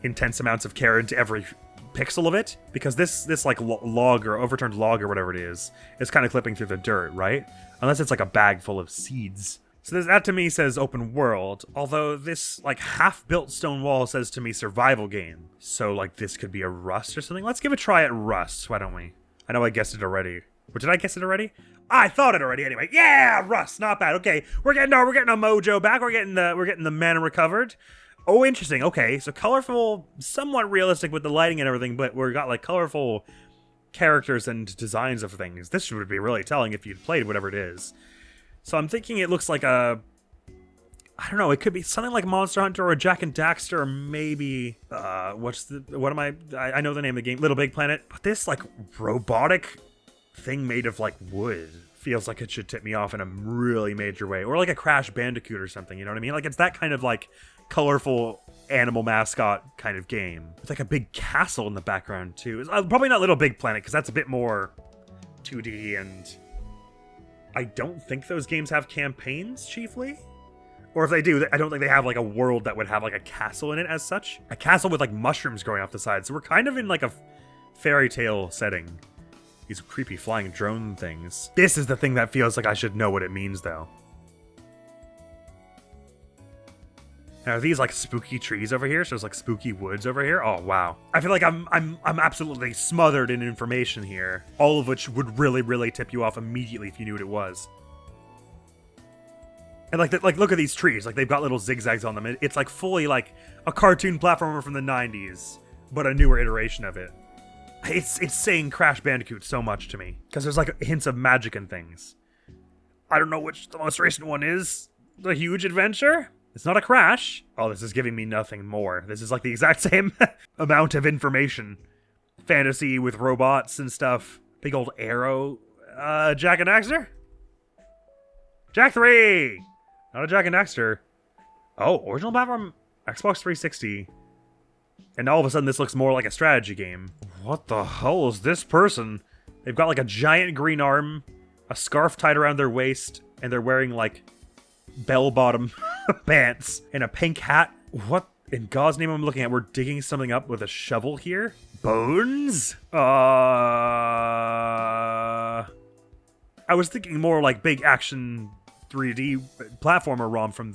intense amounts of care into every pixel of it. Because this like log or overturned log or whatever it is kind of clipping through the dirt, right? Unless it's like a bag full of seeds. So that to me says open world, although this like half-built stone wall says to me survival game. So like this could be a Rust or something. Let's give it a try at Rust, why don't we? I know I guessed it already. Or did I guess it already? I thought it already anyway. Yeah, Rust, not bad. Okay, we're getting our mojo back. We're getting the mana recovered. Oh, interesting. Okay, so colorful, somewhat realistic with the lighting and everything, but we've got like colorful characters and designs of things. This would be really telling if you'd played whatever it is. So I'm thinking it looks like I don't know, it could be something like Monster Hunter or Jack and Daxter or maybe, I know the name of the game, Little Big Planet. But this like robotic thing made of like wood feels like it should tip me off in a really major way. Or like a Crash Bandicoot or something, you know what I mean? Like it's that kind of like colorful animal mascot kind of game. With like a big castle in the background too. It's, probably not Little Big Planet because that's a bit more 2D and... I don't think those games have campaigns, chiefly. Or if they do, I don't think they have like a world that would have like a castle in it as such. A castle with like mushrooms growing off the side. So we're kind of in like a fairy tale setting. These creepy flying drone things. This is the thing that feels like I should know what it means though. Now, are these like spooky trees over here? So there's like spooky woods over here? Oh, wow. I feel like I'm absolutely smothered in information here. All of which would really, really tip you off immediately if you knew what it was. And like look at these trees. Like they've got little zigzags on them. It's like fully like a cartoon platformer from the 90s, but a newer iteration of it. It's saying Crash Bandicoot so much to me. Because there's like hints of magic and things. I don't know which the most recent one is. The Huge Adventure? It's not a Crash. Oh, this is giving me nothing more. This is like the exact same amount of information. Fantasy with robots and stuff. Big old arrow. Jack and Daxter? Jak 3! Not a Jak and Daxter. Oh, original platform Xbox 360. And all of a sudden this looks more like a strategy game. What the hell is this person? They've got like a giant green arm, a scarf tied around their waist, and they're wearing like bell-bottom pants and a pink hat. What in God's name am I looking at? We're digging something up with a shovel here? Bones? I was thinking more like big action 3D platformer ROM from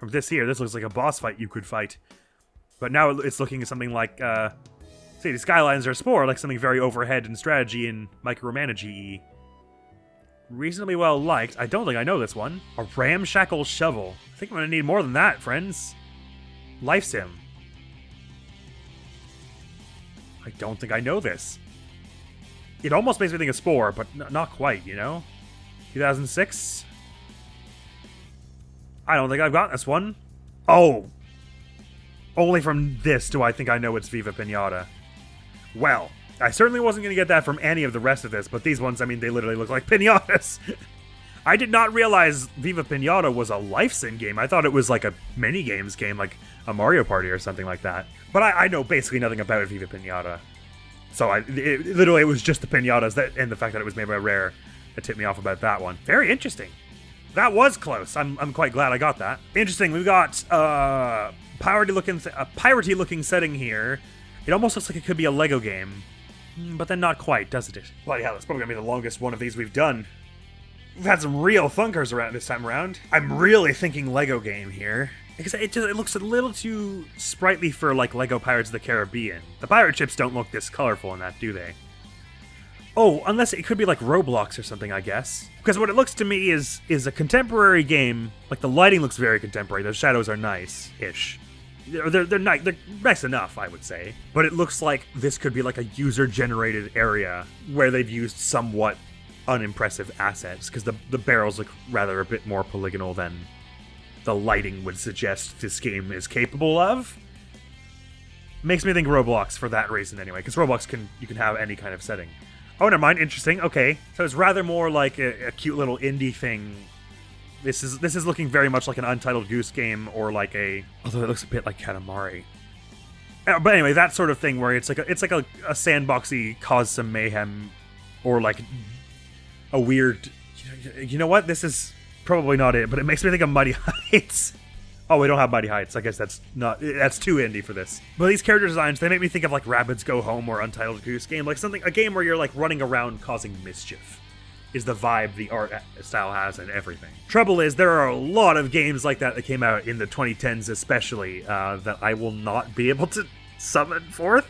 this here. This looks like a boss fight you could fight. But now it's looking at something like, say, the Skylines or Spore, like something very overhead and strategy and micromanage-y. Reasonably well liked. I don't think I know this one. A ramshackle shovel. I think I'm gonna need more than that, friends. Life sim. I don't think I know this. It almost makes me think of Spore, but not quite, you know? 2006? I don't think I've got this one. Oh! Only from this do I think I know it's Viva Pinata. Well, I certainly wasn't going to get that from any of the rest of this, but these ones, I mean, they literally look like pinatas. I did not realize Viva Pinata was a life sim game. I thought it was like a mini-games game, like a Mario Party or something like that. But I know basically nothing about Viva Pinata. So it was just the pinatas and the fact that it was made by Rare that tipped me off about that one. Very interesting. That was close. I'm quite glad I got that. Interesting. We've got a piratey looking setting here. It almost looks like it could be a Lego game. But then not quite, doesn't it? Bloody hell, it's probably gonna be the longest one of these we've done. We've had some real thunkers around this time around. I'm really thinking Lego game here. Because it looks a little too sprightly for like Lego Pirates of the Caribbean. The pirate ships don't look this colorful in that, do they? Oh, unless it could be like Roblox or something, I guess. Because what it looks to me is a contemporary game. Like, the lighting looks very contemporary. Those shadows are nice-ish. They're nice enough, I would say. But it looks like this could be like a user-generated area where they've used somewhat unimpressive assets, because the barrels look rather a bit more polygonal than the lighting would suggest this game is capable of. Makes me think Roblox for that reason anyway, because Roblox you can have any kind of setting. Oh, never mind. Interesting. Okay, so it's rather more like a cute little indie thing. This is looking very much like an Untitled Goose Game, or like although it looks a bit like Katamari. But anyway, that sort of thing where it's like a sandboxy cause some mayhem, or like a weird. You know what? This is probably not it, but it makes me think of Mighty Heights. Oh, we don't have Mighty Heights. I guess that's too indie for this. But these character designs, they make me think of like Rabbids Go Home or Untitled Goose Game, like a game where you're like running around causing mischief. Is the vibe the art style has and everything. Trouble is, there are a lot of games like that came out in the 2010s, especially that I will not be able to summon forth.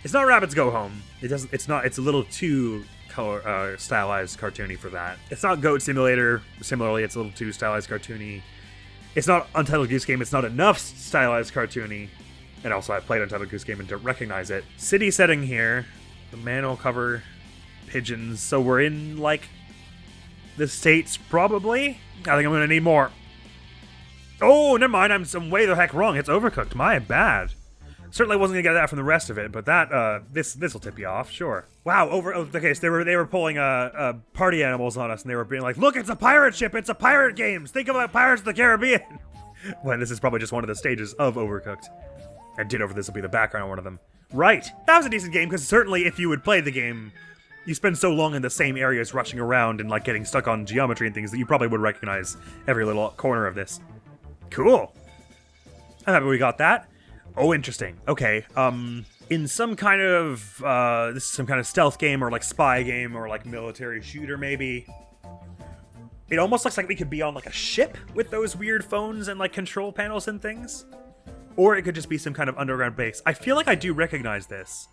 It's not Rabbids Go Home. It's a little too stylized, cartoony for that. It's not Goat Simulator. Similarly, it's a little too stylized, cartoony. It's not Untitled Goose Game. It's not enough stylized, cartoony. And also, I played Untitled Goose Game and don't recognize it. City setting here. The manhole cover. Pigeons. So we're in, like, the States, probably? I think I'm going to need more. Oh, never mind. I'm way the heck wrong. It's Overcooked. My bad. Certainly wasn't going to get that from the rest of it, but that, this will tip you off, sure. Wow, okay, so they were pulling, party animals on us, and they were being like, look, it's a pirate ship, it's a pirate game, think about Pirates of the Caribbean. When this is probably just one of the stages of Overcooked. And Ditto for this will be the background on one of them. Right, that was a decent game, because certainly if you would play the game, you spend so long in the same areas rushing around and, like, getting stuck on geometry and things that you probably would recognize every little corner of this. Cool. I'm happy we got that. Oh, interesting. Okay, in some kind of, this is some kind of stealth game or like spy game or like military shooter maybe. It almost looks like we could be on like a ship with those weird phones and like control panels and things. Or it could just be some kind of underground base. I feel like I do recognize this.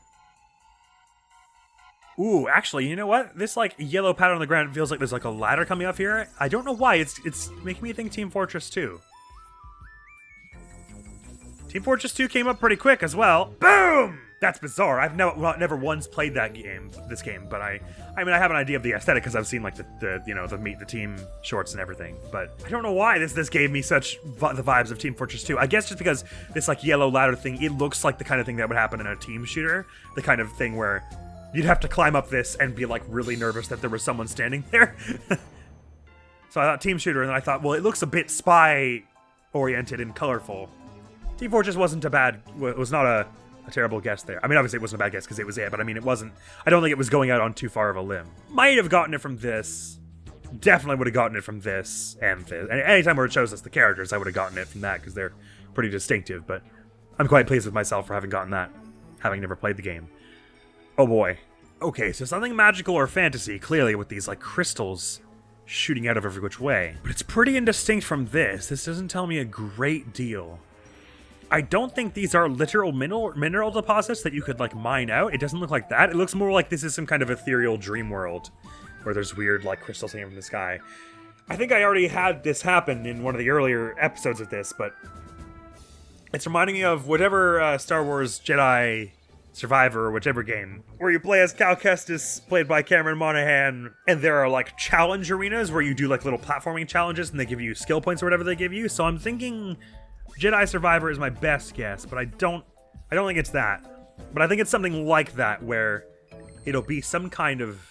Ooh, actually, you know what? This like yellow pattern on the ground feels like there's like a ladder coming up here. I don't know why, it's making me think Team Fortress 2. Team Fortress 2 came up pretty quick as well. Boom! That's bizarre. I've never once played this game, but I mean, I have an idea of the aesthetic because I've seen like the Meet the Team shorts and everything. But I don't know why this gave me such the vibes of Team Fortress 2. I guess just because this like yellow ladder thing, it looks like the kind of thing that would happen in a team shooter. The kind of thing where you'd have to climb up this and be like really nervous that there was someone standing there. So I thought team shooter, and then I thought, well, it looks a bit spy oriented and colorful. Team Fortress wasn't was not a terrible guess there. I mean, obviously it wasn't a bad guess because it was it, but I mean, I don't think it was going out on too far of a limb. Might have gotten it from this. Definitely would have gotten it from this and this. And anytime where it shows us the characters, I would have gotten it from that because they're pretty distinctive, but I'm quite pleased with myself for having gotten that, having never played the game. Oh boy. Okay, so something magical or fantasy, clearly with these like crystals shooting out of every which way. But it's pretty indistinct from this. This doesn't tell me a great deal. I don't think these are literal mineral deposits that you could, like, mine out. It doesn't look like that. It looks more like this is some kind of ethereal dream world where there's weird, like, crystals hanging from the sky. I think I already had this happen in one of the earlier episodes of this, but it's reminding me of whatever Star Wars Jedi Survivor or whichever game where you play as Cal Kestis, played by Cameron Monaghan, and there are, like, challenge arenas where you do, like, little platforming challenges and they give you skill points or whatever they give you. So I'm thinking Jedi Survivor is my best guess, but I don't think it's that. But I think it's something like that, where it'll be some kind of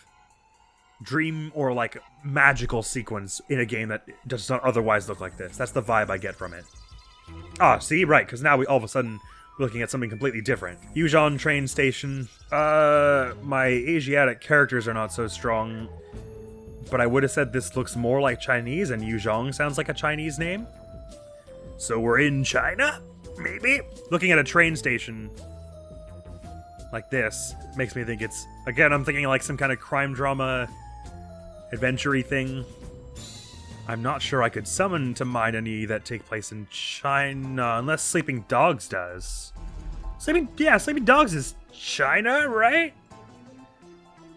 dream or like magical sequence in a game that does not otherwise look like this. That's the vibe I get from it. Ah, see? Right, because now we all of a sudden we're looking at something completely different. Yuzhong train station. My Asiatic characters are not so strong, but I would have said this looks more like Chinese, and Yuzhong sounds like a Chinese name. So we're in China? Maybe? Looking at a train station like this makes me think it's... Again, I'm thinking like some kind of crime drama, adventure-y thing. I'm not sure I could summon to mind any that take place in China, unless Sleeping Dogs does. Sleeping Dogs is China, right?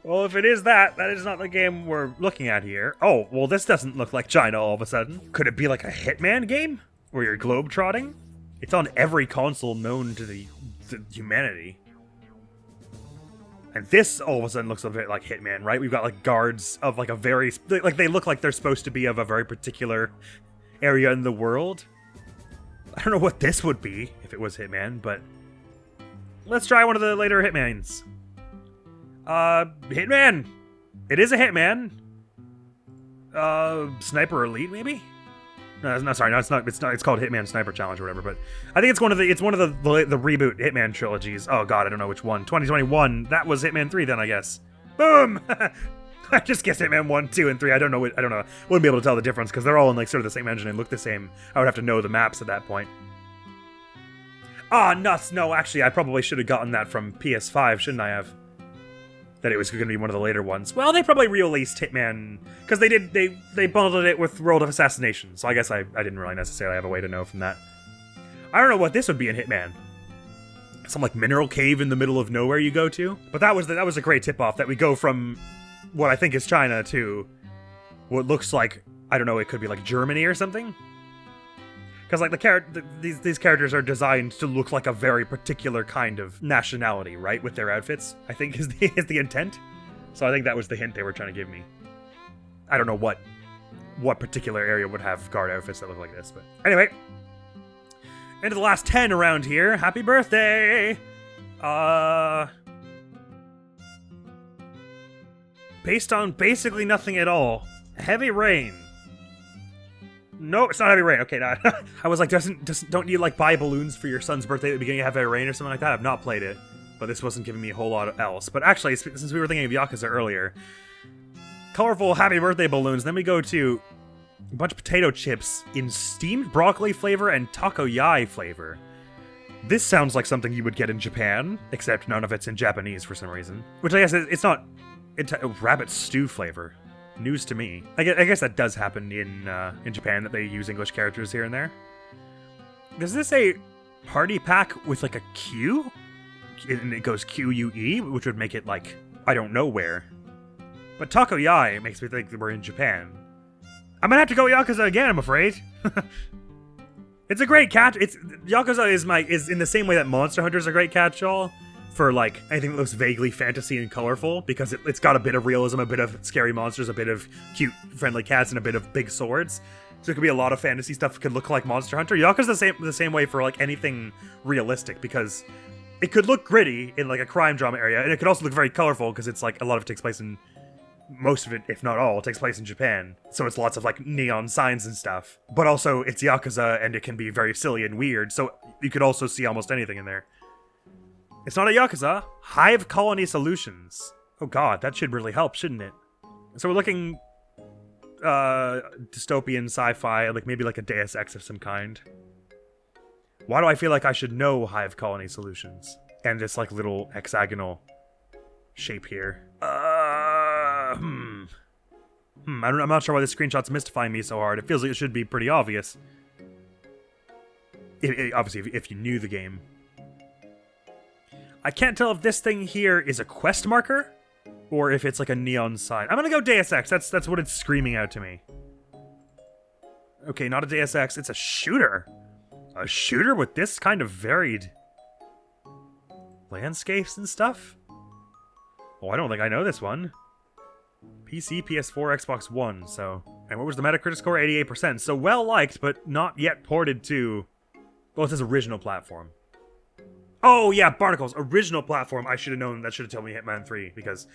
Well, if it is that is not the game we're looking at here. Oh, well, this doesn't look like China all of a sudden. Could it be like a Hitman game? Where you're globe-trotting? It's on every console known to the humanity. And this all of a sudden looks a bit like Hitman, right? We've got like guards of like a very... Like they look like they're supposed to be of a very particular area in the world. I don't know what this would be if it was Hitman, but... Let's try one of the later Hitmans. Hitman! It is a Hitman. Sniper Elite, maybe? No, sorry, no, it's not. It's called Hitman Sniper Challenge or whatever. But I think it's one of the reboot Hitman trilogies. Oh god, I don't know which one. 2021. That was Hitman 3 then, I guess. Boom! I just guessed Hitman 1, 2, and 3. I don't know. Wouldn't be able to tell the difference because they're all in like sort of the same engine and look the same. I would have to know the maps at that point. Ah, nuts! No, actually, I probably should have gotten that from PS5, shouldn't I have? That it was going to be one of the later ones. Well, they probably re-released Hitman because they bundled it with World of Assassination. So I guess I didn't really necessarily have a way to know from that. I don't know what this would be in Hitman. Some like mineral cave in the middle of nowhere you go to. But that was a great tip-off that we go from what I think is China to what looks like, I don't know, it could be like Germany or something. Because like these characters are designed to look like a very particular kind of nationality, right? With their outfits, I think is the intent. So I think that was the hint they were trying to give me. I don't know what particular area would have guard outfits that look like this, but anyway. Into the last 10 around here. Happy birthday! Based on basically nothing at all. Heavy Rain. No, it's not Heavy Rain. Okay, no. I was like, don't you like buy balloons for your son's birthday at the beginning of Heavy Rain or something like that? I've not played it, but this wasn't giving me a whole lot else. But actually, since we were thinking of Yakuza earlier, colorful happy birthday balloons. Then we go to a bunch of potato chips in steamed broccoli flavor and takoyaki flavor. This sounds like something you would get in Japan, except none of it's in Japanese for some reason. Which I guess it's not. It's rabbit stew flavor. News to me. I guess that does happen in Japan, that they use English characters here and there. Does this say party pack with like a Q? And it goes QUE, which would make it like, I don't know where. But takoyaki makes me think that we're in Japan. I'm gonna have to go Yakuza again, I'm afraid. It's a great catch. Yakuza is in the same way that Monster Hunter is a great catch-all for like anything that looks vaguely fantasy and colorful, because it's got a bit of realism, a bit of scary monsters, a bit of cute friendly cats, and a bit of big swords. So it could be a lot of fantasy stuff that could look like Monster Hunter. Yakuza's the same way for like anything realistic, because it could look gritty in like a crime drama area, and it could also look very colorful because it's like a lot of it takes place in, most of it, if not all, takes place in Japan. So it's lots of like neon signs and stuff. But also it's Yakuza, and it can be very silly and weird, so you could also see almost anything in there. It's not a Yakuza. Hive Colony Solutions. Oh god, that should really help, shouldn't it? So we're looking dystopian sci-fi, like maybe like a Deus Ex of some kind. Why do I feel like I should know Hive Colony Solutions? And this like little hexagonal shape here. I'm not sure why this screenshot's mystifying me so hard. It feels like it should be pretty obvious. Obviously, if you knew the game. I can't tell if this thing here is a quest marker or if it's like a neon sign. I'm gonna go Deus Ex. That's what it's screaming out to me. Okay, not a Deus Ex. It's a shooter. A shooter with this kind of varied landscapes and stuff? Oh, I don't think I know this one. PC, PS4, Xbox One, so... And what was the Metacritic score? 88%. So well-liked, but not yet ported to... Well, it says original platform. Oh, yeah, Barnacles. Original platform. I should have known. That should have told me Hitman 3, because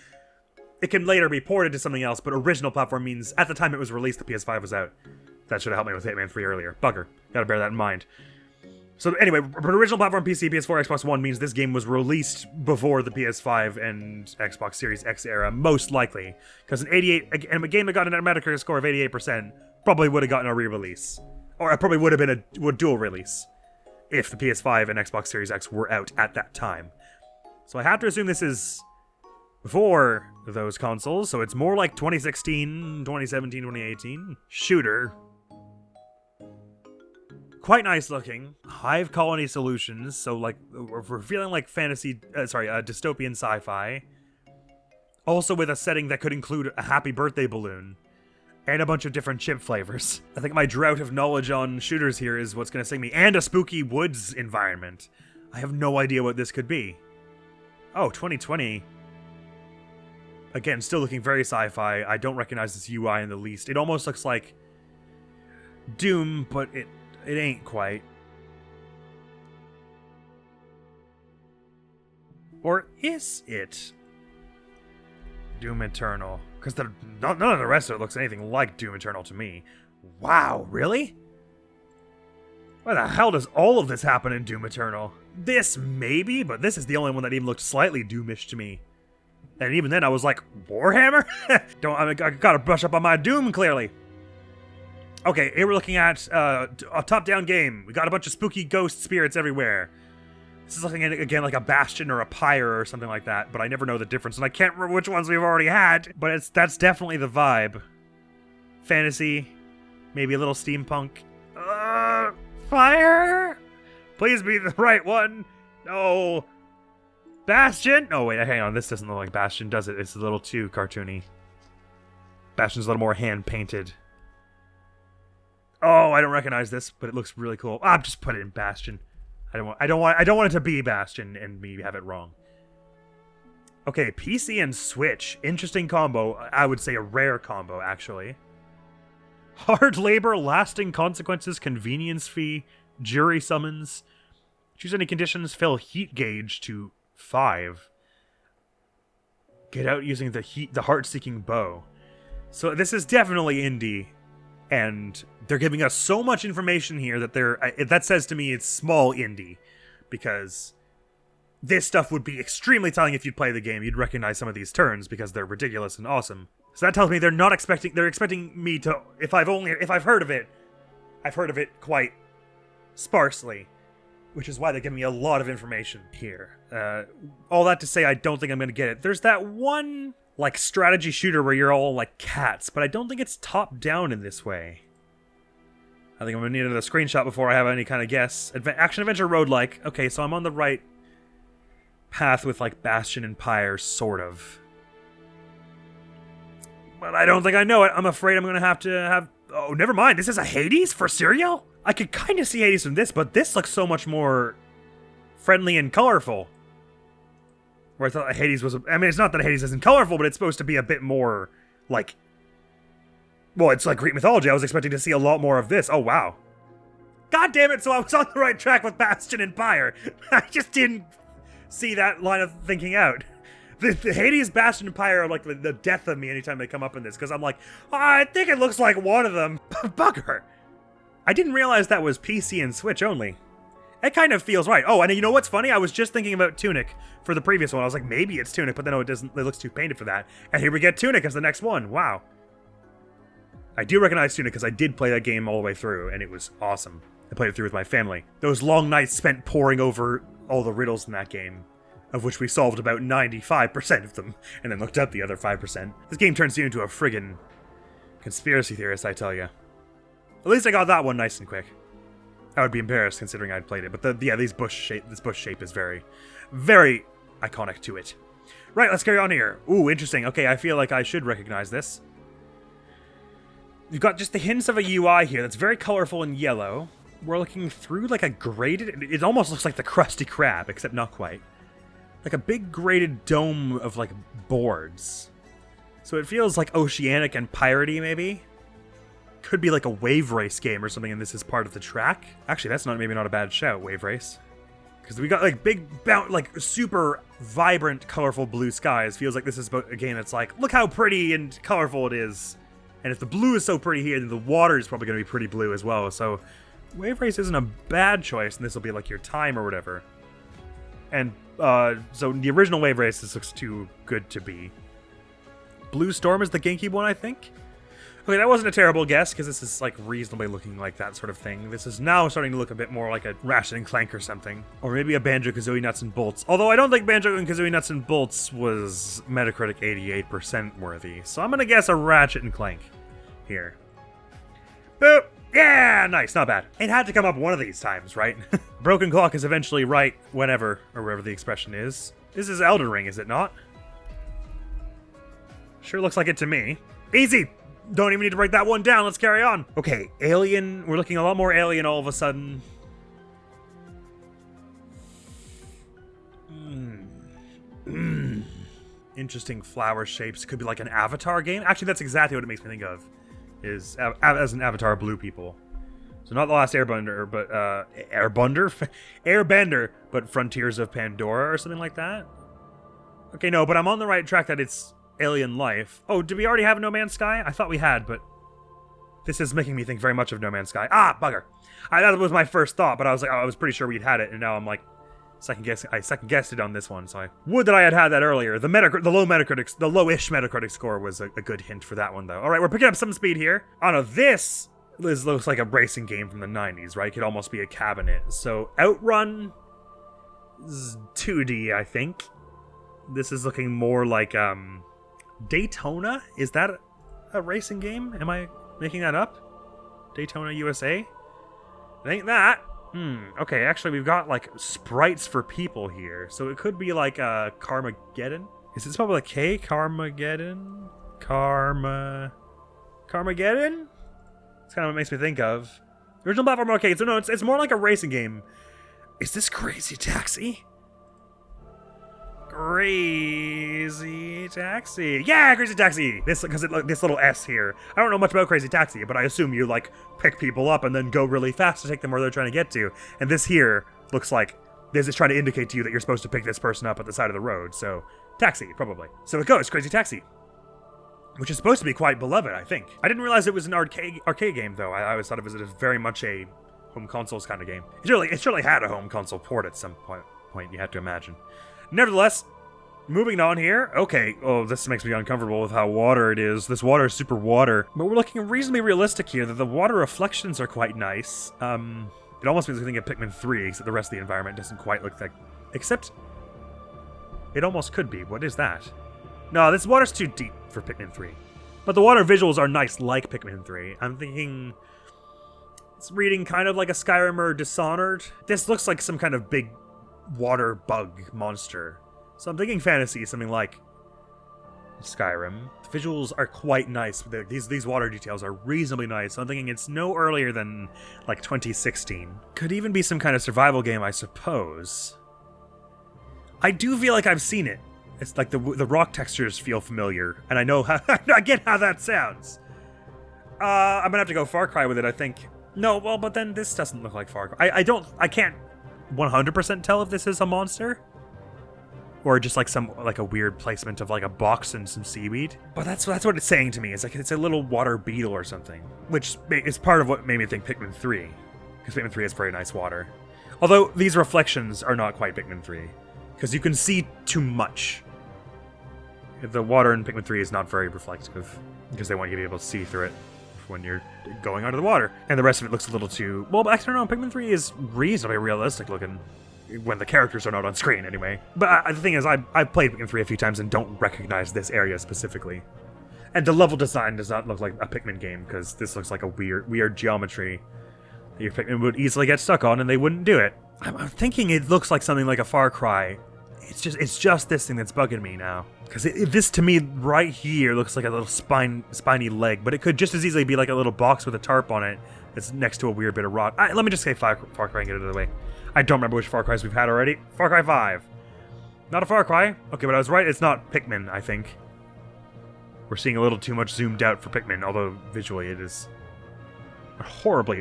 it can later be ported to something else, but original platform means at the time it was released, the PS5 was out. That should have helped me with Hitman 3 earlier. Bugger. Gotta bear that in mind. So anyway, but original platform PC, PS4, Xbox One means this game was released before the PS5 and Xbox Series X era, most likely. Because a game that got a Metacritic score of 88% probably would have gotten a re-release. Or it probably would have been a dual release if the PS5 and Xbox Series X were out at that time. So I have to assume this is before those consoles, so it's more like 2016, 2017, 2018. Shooter. Quite nice looking. Hive Colony Solutions, so like, we're feeling like fantasy, dystopian sci-fi. Also with a setting that could include a happy birthday balloon. And a bunch of different chip flavors. I think my drought of knowledge on shooters here is what's going to sing me. And a spooky woods environment. I have no idea what this could be. Oh, 2020. Again, still looking very sci-fi. I don't recognize this UI in the least. It almost looks like Doom, but it ain't quite. Or is it? Doom Eternal. Because none of the rest of it looks anything like Doom Eternal to me. Wow, really? Why the hell does all of this happen in Doom Eternal? This maybe, but this is the only one that even looked slightly Doomish to me. And even then I was like, Warhammer? I gotta brush up on my Doom, clearly. Okay, here we're looking at a top-down game. We got a bunch of spooky ghost spirits everywhere. This is looking at, again, like a Bastion or a Pyre or something like that, but I never know the difference, and I can't remember which ones we've already had, but that's definitely the vibe. Fantasy, maybe a little steampunk. Fire? Please be the right one. No. Bastion? Oh, wait, hang on. This doesn't look like Bastion, does it? It's a little too cartoony. Bastion's a little more hand-painted. Oh, I don't recognize this, but it looks really cool. Ah, just put it in Bastion. I don't want it to be Bastion and me have it wrong. Okay, PC and Switch. Interesting combo. I would say a rare combo, actually. Hard labor, lasting consequences, convenience fee, jury summons. Choose any conditions, fill heat gauge to 5. Get out using the heart-seeking bow. So this is definitely indie. And they're giving us so much information here that that says to me it's small indie, because this stuff would be extremely telling if you'd play the game. You'd recognize some of these turns because they're ridiculous and awesome. So that tells me they're expecting me to, if I've heard of it, I've heard of it quite sparsely, which is why they give me a lot of information here. All that to say, I don't think I'm going to get it. There's that one like strategy shooter where you're all like cats, but I don't think it's top down in this way. I think I'm gonna need another screenshot before I have any kind of guess. Action adventure roguelike. Okay, so I'm on the right path with like Bastion and Pyre, sort of. But I don't think I know it. I'm afraid I'm gonna have to have. Oh, never mind. This is a Hades for cereal? I could kind of see Hades from this, but this looks so much more friendly and colorful. Where I thought Hades was... I mean, it's not that Hades isn't colorful, but it's supposed to be a bit more, like... Well, it's like Greek mythology. I was expecting to see a lot more of this. Oh, wow. God damn it, so I was on the right track with Bastion and Pyre. I just didn't see that line of thinking out. The Hades, Bastion, and Pyre are like the death of me anytime they come up in this, because I'm like, I think it looks like one of them. Bugger. I didn't realize that was PC and Switch only. It kind of feels right. Oh, and you know what's funny? I was just thinking about Tunic for the previous one. I was like, maybe it's Tunic, but then no, it doesn't. It looks too painted for that. And here we get Tunic as the next one. Wow. I do recognize Tunic because I did play that game all the way through, and it was awesome. I played it through with my family. Those long nights spent poring over all the riddles in that game, of which we solved about 95% of them, and then looked up the other 5%. This game turns you into a friggin' conspiracy theorist, I tell you. At least I got that one nice and quick. I would be embarrassed considering I'd played it, but this bush shape is very, very iconic to it. Right, let's carry on here. Ooh, interesting. Okay, I feel like I should recognize this. You've got just the hints of a UI here that's very colorful and yellow. We're looking through like a graded... It almost looks like the Krusty Krab, except not quite. Like a big graded dome of like boards. So it feels like oceanic and piratey, maybe? Could be like a wave race game or something, and this is part of the track. Actually, that's maybe not a bad shout, wave race. Because we got like big, like super vibrant, colorful blue skies. Feels like this is a game that's like, look how pretty and colorful it is. And if the blue is so pretty here, then the water is probably going to be pretty blue as well. So wave race isn't a bad choice, and this will be like your time or whatever. And so the original wave race, this looks too good to be. Blue Storm is the GameCube one, I think. Okay, that wasn't a terrible guess, because this is like reasonably looking like that sort of thing. This is now starting to look a bit more like a Ratchet and Clank or something. Or maybe a Banjo-Kazooie Nuts and Bolts. Although I don't think Banjo-Kazooie Nuts and Bolts was Metacritic 88% worthy. So I'm going to guess a Ratchet and Clank here. Boop! Yeah! Nice, not bad. It had to come up one of these times, right? Broken clock is eventually right whenever, or wherever the expression is. This is Elden Ring, is it not? Sure looks like it to me. Easy! Don't even need to break that one down. Let's carry on. Okay, alien. We're looking a lot more alien all of a sudden. Interesting flower shapes. Could be like an Avatar game. Actually, that's exactly what it makes me think of. Is as an Avatar blue people. So not The Last Airbender, but Airbender, but Frontiers of Pandora or something like that. Okay, no, but I'm on the right track that it's alien life. Oh, did we already have No Man's Sky? I thought we had, but this is making me think very much of No Man's Sky. Ah, bugger. That was my first thought, but I was like, I was pretty sure we'd had it, and now I'm like, I second guessed it on this one, so I would that I had had that earlier. The lowish Metacritic score was a good hint for that one, though. All right, we're picking up some speed here. Oh no, this looks like a racing game from the 90s, right? Could almost be a cabinet. So Outrun is 2D, I think. This is looking more like Daytona. Is that a racing game? Am I making that up? Daytona, USA? It ain't that. Okay, actually we've got like sprites for people here. So it could be like Carmageddon. Is it spelled with a K? Carmageddon? Carmageddon? That's kind of what it makes me think of. Original platform arcade. So no, it's more like a racing game. Is this Crazy Taxi? Crazy Taxi. Yeah, Crazy Taxi. This little S here. I don't know much about Crazy Taxi, but I assume you like pick people up and then go really fast to take them where they're trying to get to. And this here looks like this is trying to indicate to you that you're supposed to pick this person up at the side of the road. So taxi, probably. So it goes, Crazy Taxi. Which is supposed to be quite beloved, I think. I didn't realize it was an arcade game, though. I always thought it was very much a home consoles kind of game. It surely had a home console port at some point, you have to imagine. Nevertheless, moving on here. Okay, oh, this makes me uncomfortable with how water it is. This water is super water. But we're looking reasonably realistic here, that the water reflections are quite nice. It almost makes me think of Pikmin 3, except the rest of the environment doesn't quite look like... Except, it almost could be. What is that? No, this water's too deep for Pikmin 3. But the water visuals are nice like Pikmin 3. I'm thinking... It's reading kind of like a Skyrim or Dishonored. This looks like some kind of big water bug monster. So I'm thinking fantasy, something like Skyrim. The visuals are quite nice. These water details are reasonably nice. So I'm thinking it's no earlier than like 2016. Could even be some kind of survival game, I suppose. I do feel like I've seen it. It's like the rock textures feel familiar, and I know how I get how that sounds. I'm gonna have to go Far Cry with it, I think. No, well, but then this doesn't look like Far Cry. I can't 100% tell if this is a monster, or just like a weird placement of like a box and some seaweed. But that's what it's saying to me. It's like it's a little water beetle or something, which is part of what made me think Pikmin 3, because Pikmin 3 has very nice water. Although these reflections are not quite Pikmin 3, because you can see too much. The water in Pikmin 3 is not very reflective, because they want you to be able to see through it when you're going under the water. And the rest of it looks a little too... Well, I don't know, Pikmin 3 is reasonably realistic looking, when the characters are not on screen anyway. But the thing is, I've played Pikmin 3 a few times and don't recognize this area specifically. And the level design does not look like a Pikmin game, because this looks like a weird geometry that your Pikmin would easily get stuck on, and they wouldn't do it. I'm thinking it looks like something like a Far Cry. It's just this thing that's bugging me now. Because this, to me, right here, looks like a little spiny leg. But it could just as easily be like a little box with a tarp on it that's next to a weird bit of rock. Let me just say Far Cry and get it out of the way. I don't remember which Far Cries we've had already. Far Cry 5. Not a Far Cry. Okay, but I was right. It's not Pikmin, I think. We're seeing a little too much zoomed out for Pikmin, although visually it is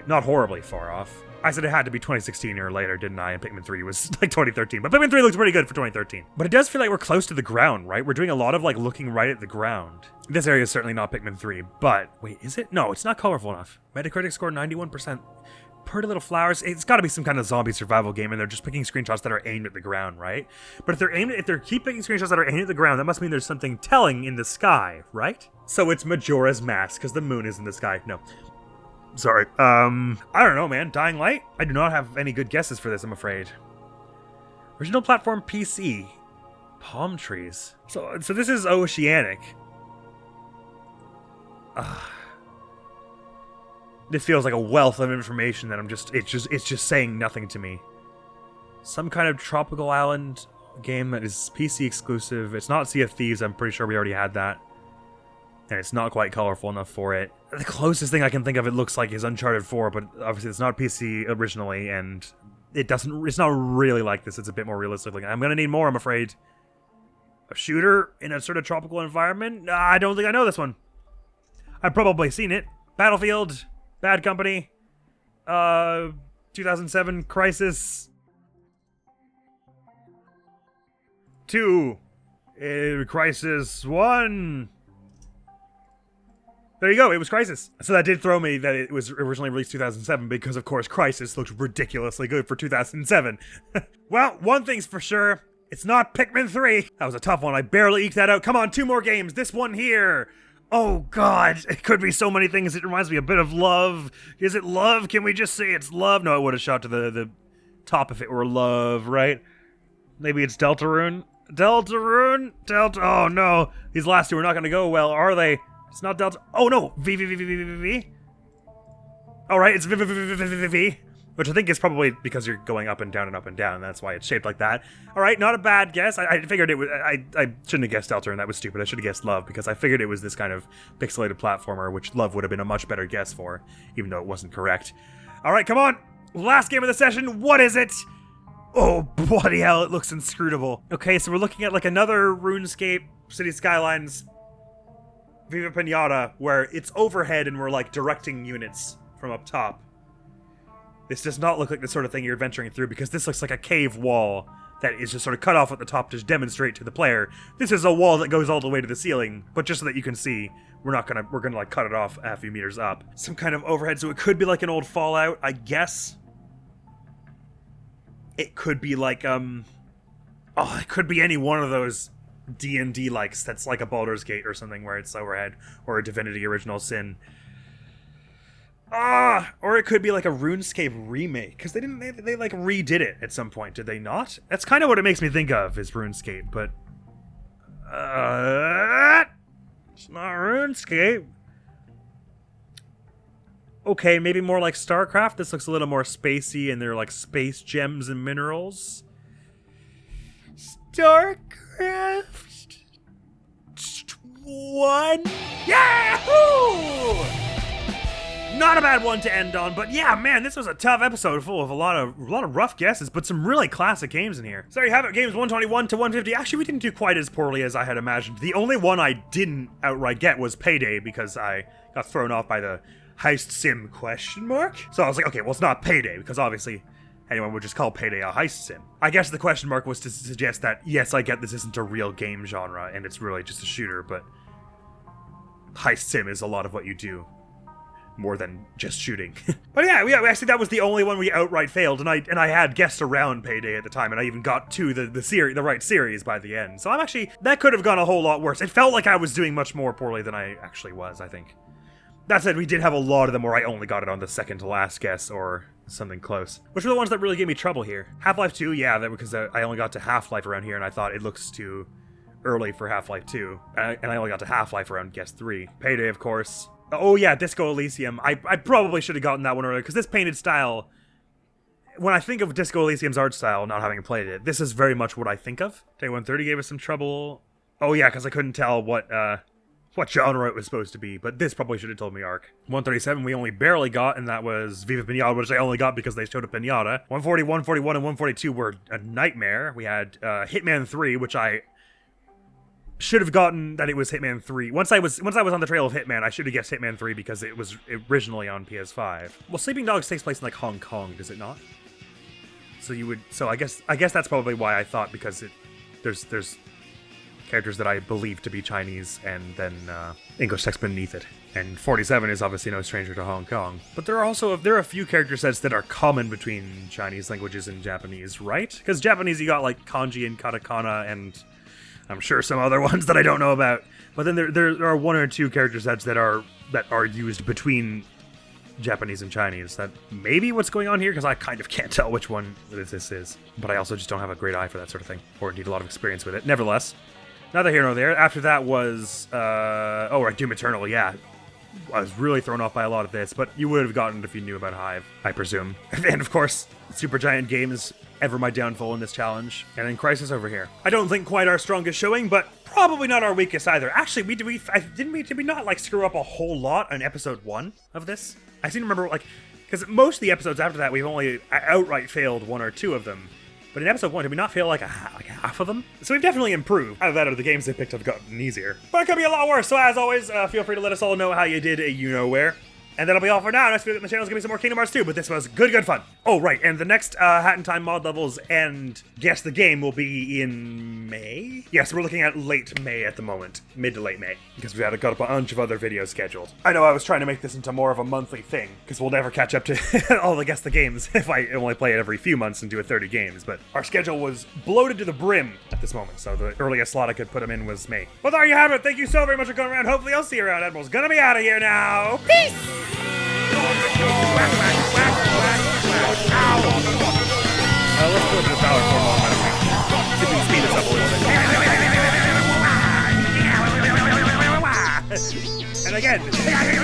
not horribly far off. I said it had to be 2016 or later, didn't I? And Pikmin 3 was like 2013. But Pikmin 3 looks pretty good for 2013. But it does feel like we're close to the ground, right? We're doing a lot of like looking right at the ground. This area is certainly not Pikmin 3, but wait, is it? No, it's not colorful enough. Metacritic score 91%. Pretty Little Flowers. It's got to be some kind of zombie survival game, and they're just picking screenshots that are aimed at the ground, right? But if they're keep picking screenshots that are aimed at the ground, that must mean there's something telling in the sky, right? So it's Majora's Mask because the moon is in the sky. No. Sorry. I don't know, man. Dying Light? I do not have any good guesses for this, I'm afraid. Original platform PC. Palm trees. So this is Oceanic. This feels like a wealth of information that it's just saying nothing to me. Some kind of tropical island game that is PC exclusive. It's not Sea of Thieves. I'm pretty sure we already had that. and it's not quite colorful enough for it. The closest thing I can think of it looks like is Uncharted 4, but obviously it's not PC originally, and it's not really like this. It's a bit more realistic looking. I'm gonna need more, I'm afraid. A shooter in a sort of tropical environment? I don't think I know this one. I've probably seen it. Battlefield, Bad Company, 2007 Crisis 2, Crisis 1. There you go, it was Crisis. So that did throw me that it was originally released 2007 because, of course, Crisis looked ridiculously good for 2007. Well, one thing's for sure, it's not Pikmin 3. That was a tough one, I barely eked that out. Come on, 2 more games, this one here. Oh god, it could be so many things. It reminds me a bit of Love. Is it Love? Can we just say it's Love? No, it would have shot to the top if it were Love, right? Maybe it's Deltarune? Deltarune? Oh no, these last two are not going to go well, are they? It's not Delta. Oh no! V. Alright, it's V. Which I think is probably because you're going up and down, and that's why it's shaped like that. Alright, not a bad guess. I figured it was. I shouldn't have guessed Delta, and that was stupid. I should have guessed Love, because I figured it was this kind of pixelated platformer, which Love would have been a much better guess for, even though it wasn't correct. Alright, come on! Last game of the session, what is it? Oh, bloody hell, it looks inscrutable. Okay, so we're looking at like another RuneScape City Skylines Viva Pinata, where it's overhead and we're like directing units from up top. This does not look like the sort of thing you're venturing through, because this looks like a cave wall that is just sort of cut off at the top to demonstrate to the player. This is a wall that goes all the way to the ceiling, but just so that you can see, we're gonna like cut it off a few meters up. Some kind of overhead, so it could be like an old Fallout, I guess. It could be like, it could be any one of those D&D likes that's like a Baldur's Gate or something where it's overhead, or a Divinity Original Sin. Or it could be like a RuneScape remake, because they like redid it at some point, did they not? That's kind of what it makes me think of, is RuneScape, but it's not RuneScape. Okay, maybe more like StarCraft. This looks a little more spacey, and they're like space gems and minerals. StarCraft 1. Yahoo! Not a bad one to end on, but yeah, man, this was a tough episode full of a lot of rough guesses, but some really classic games in here. So there you have it, games 121 to 150. Actually, we didn't do quite as poorly as I had imagined. The only one I didn't outright get was Payday, because I got thrown off by the heist sim question mark. So I was like, okay, well, it's not Payday, because obviously anyone would just call Payday a heist sim. I guess the question mark was to suggest that, yes, I get this isn't a real game genre, and it's really just a shooter, but heist sim is a lot of what you do, more than just shooting. But yeah, actually that was the only one we outright failed, and I had guessed around Payday at the time, and I even got to the right series by the end. So I'm actually, that could have gone a whole lot worse. It felt like I was doing much more poorly than I actually was, I think. That said, we did have a lot of them where I only got it on the second to last guess, or something close. Which were the ones that really gave me trouble here. Half-Life 2, yeah, that because I only got to Half-Life around here, and I thought it looks too early for Half-Life 2. And I only got to Half-Life around guess 3. Payday, of course. Oh yeah, Disco Elysium. I probably should have gotten that one earlier, because this painted style, when I think of Disco Elysium's art style, not having played it, this is very much what I think of. Day 130 gave us some trouble. Oh yeah, because I couldn't tell what genre it was supposed to be, but this probably should have told me Ark. 137 we only barely got, and that was Viva Pinata, which I only got because they showed a Pinata. 140, 141, and 142 were a nightmare. We had Hitman 3, which I should have gotten that it was Hitman 3. Once I was on the trail of Hitman, I should have guessed Hitman 3 because it was originally on PS5. Well, Sleeping Dogs takes place in like Hong Kong, does it not? So I guess that's probably why I thought, because there's characters that I believe to be Chinese, and then English text beneath it. And 47 is obviously no stranger to Hong Kong. But there are a few character sets that are common between Chinese languages and Japanese, right? Because Japanese, you got like kanji and katakana, and I'm sure some other ones that I don't know about. But then there are one or two character sets that are used between Japanese and Chinese. That may be what's going on here, because I kind of can't tell which one this is. But I also just don't have a great eye for that sort of thing, or need a lot of experience with it. Nevertheless, neither here nor there. After that was, Doom Eternal, yeah. I was really thrown off by a lot of this, but you would have gotten it if you knew about Hive, I presume. And of course, Supergiant Games ever my downfall in this challenge. And then Crisis over here. I don't think quite our strongest showing, but probably not our weakest either. Actually, did we not like screw up a whole lot on episode 1 of this? I seem to remember like, because most of the episodes after that we've only outright failed 1 or 2 of them. But in episode 1, did we not fail like half of them? So we've definitely improved. Either that or the games they picked have gotten easier. But it could be a lot worse. So as always, feel free to let us all know how you did you-know-where. And that'll be all for now. Next video on the channel is going to be some more Kingdom Hearts 2, but this was good fun. Oh, right, and the next Hat in Time mod levels and Guess the Game will be in May? Yes, we're looking at late May at the moment. Mid to late May. Because we've got a bunch of other videos scheduled. I know I was trying to make this into more of a monthly thing, because we'll never catch up to all the Guess the Games if I only play it every few months and do 30 games, but our schedule was bloated to the brim at this moment, so the earliest slot I could put them in was May. Well, there you have it. Thank you so very much for coming around. Hopefully I'll see you around. Admiral's gonna be out of here now. Peace! Let's go to the power for a moment. See if we can speed this up a little bit. And again.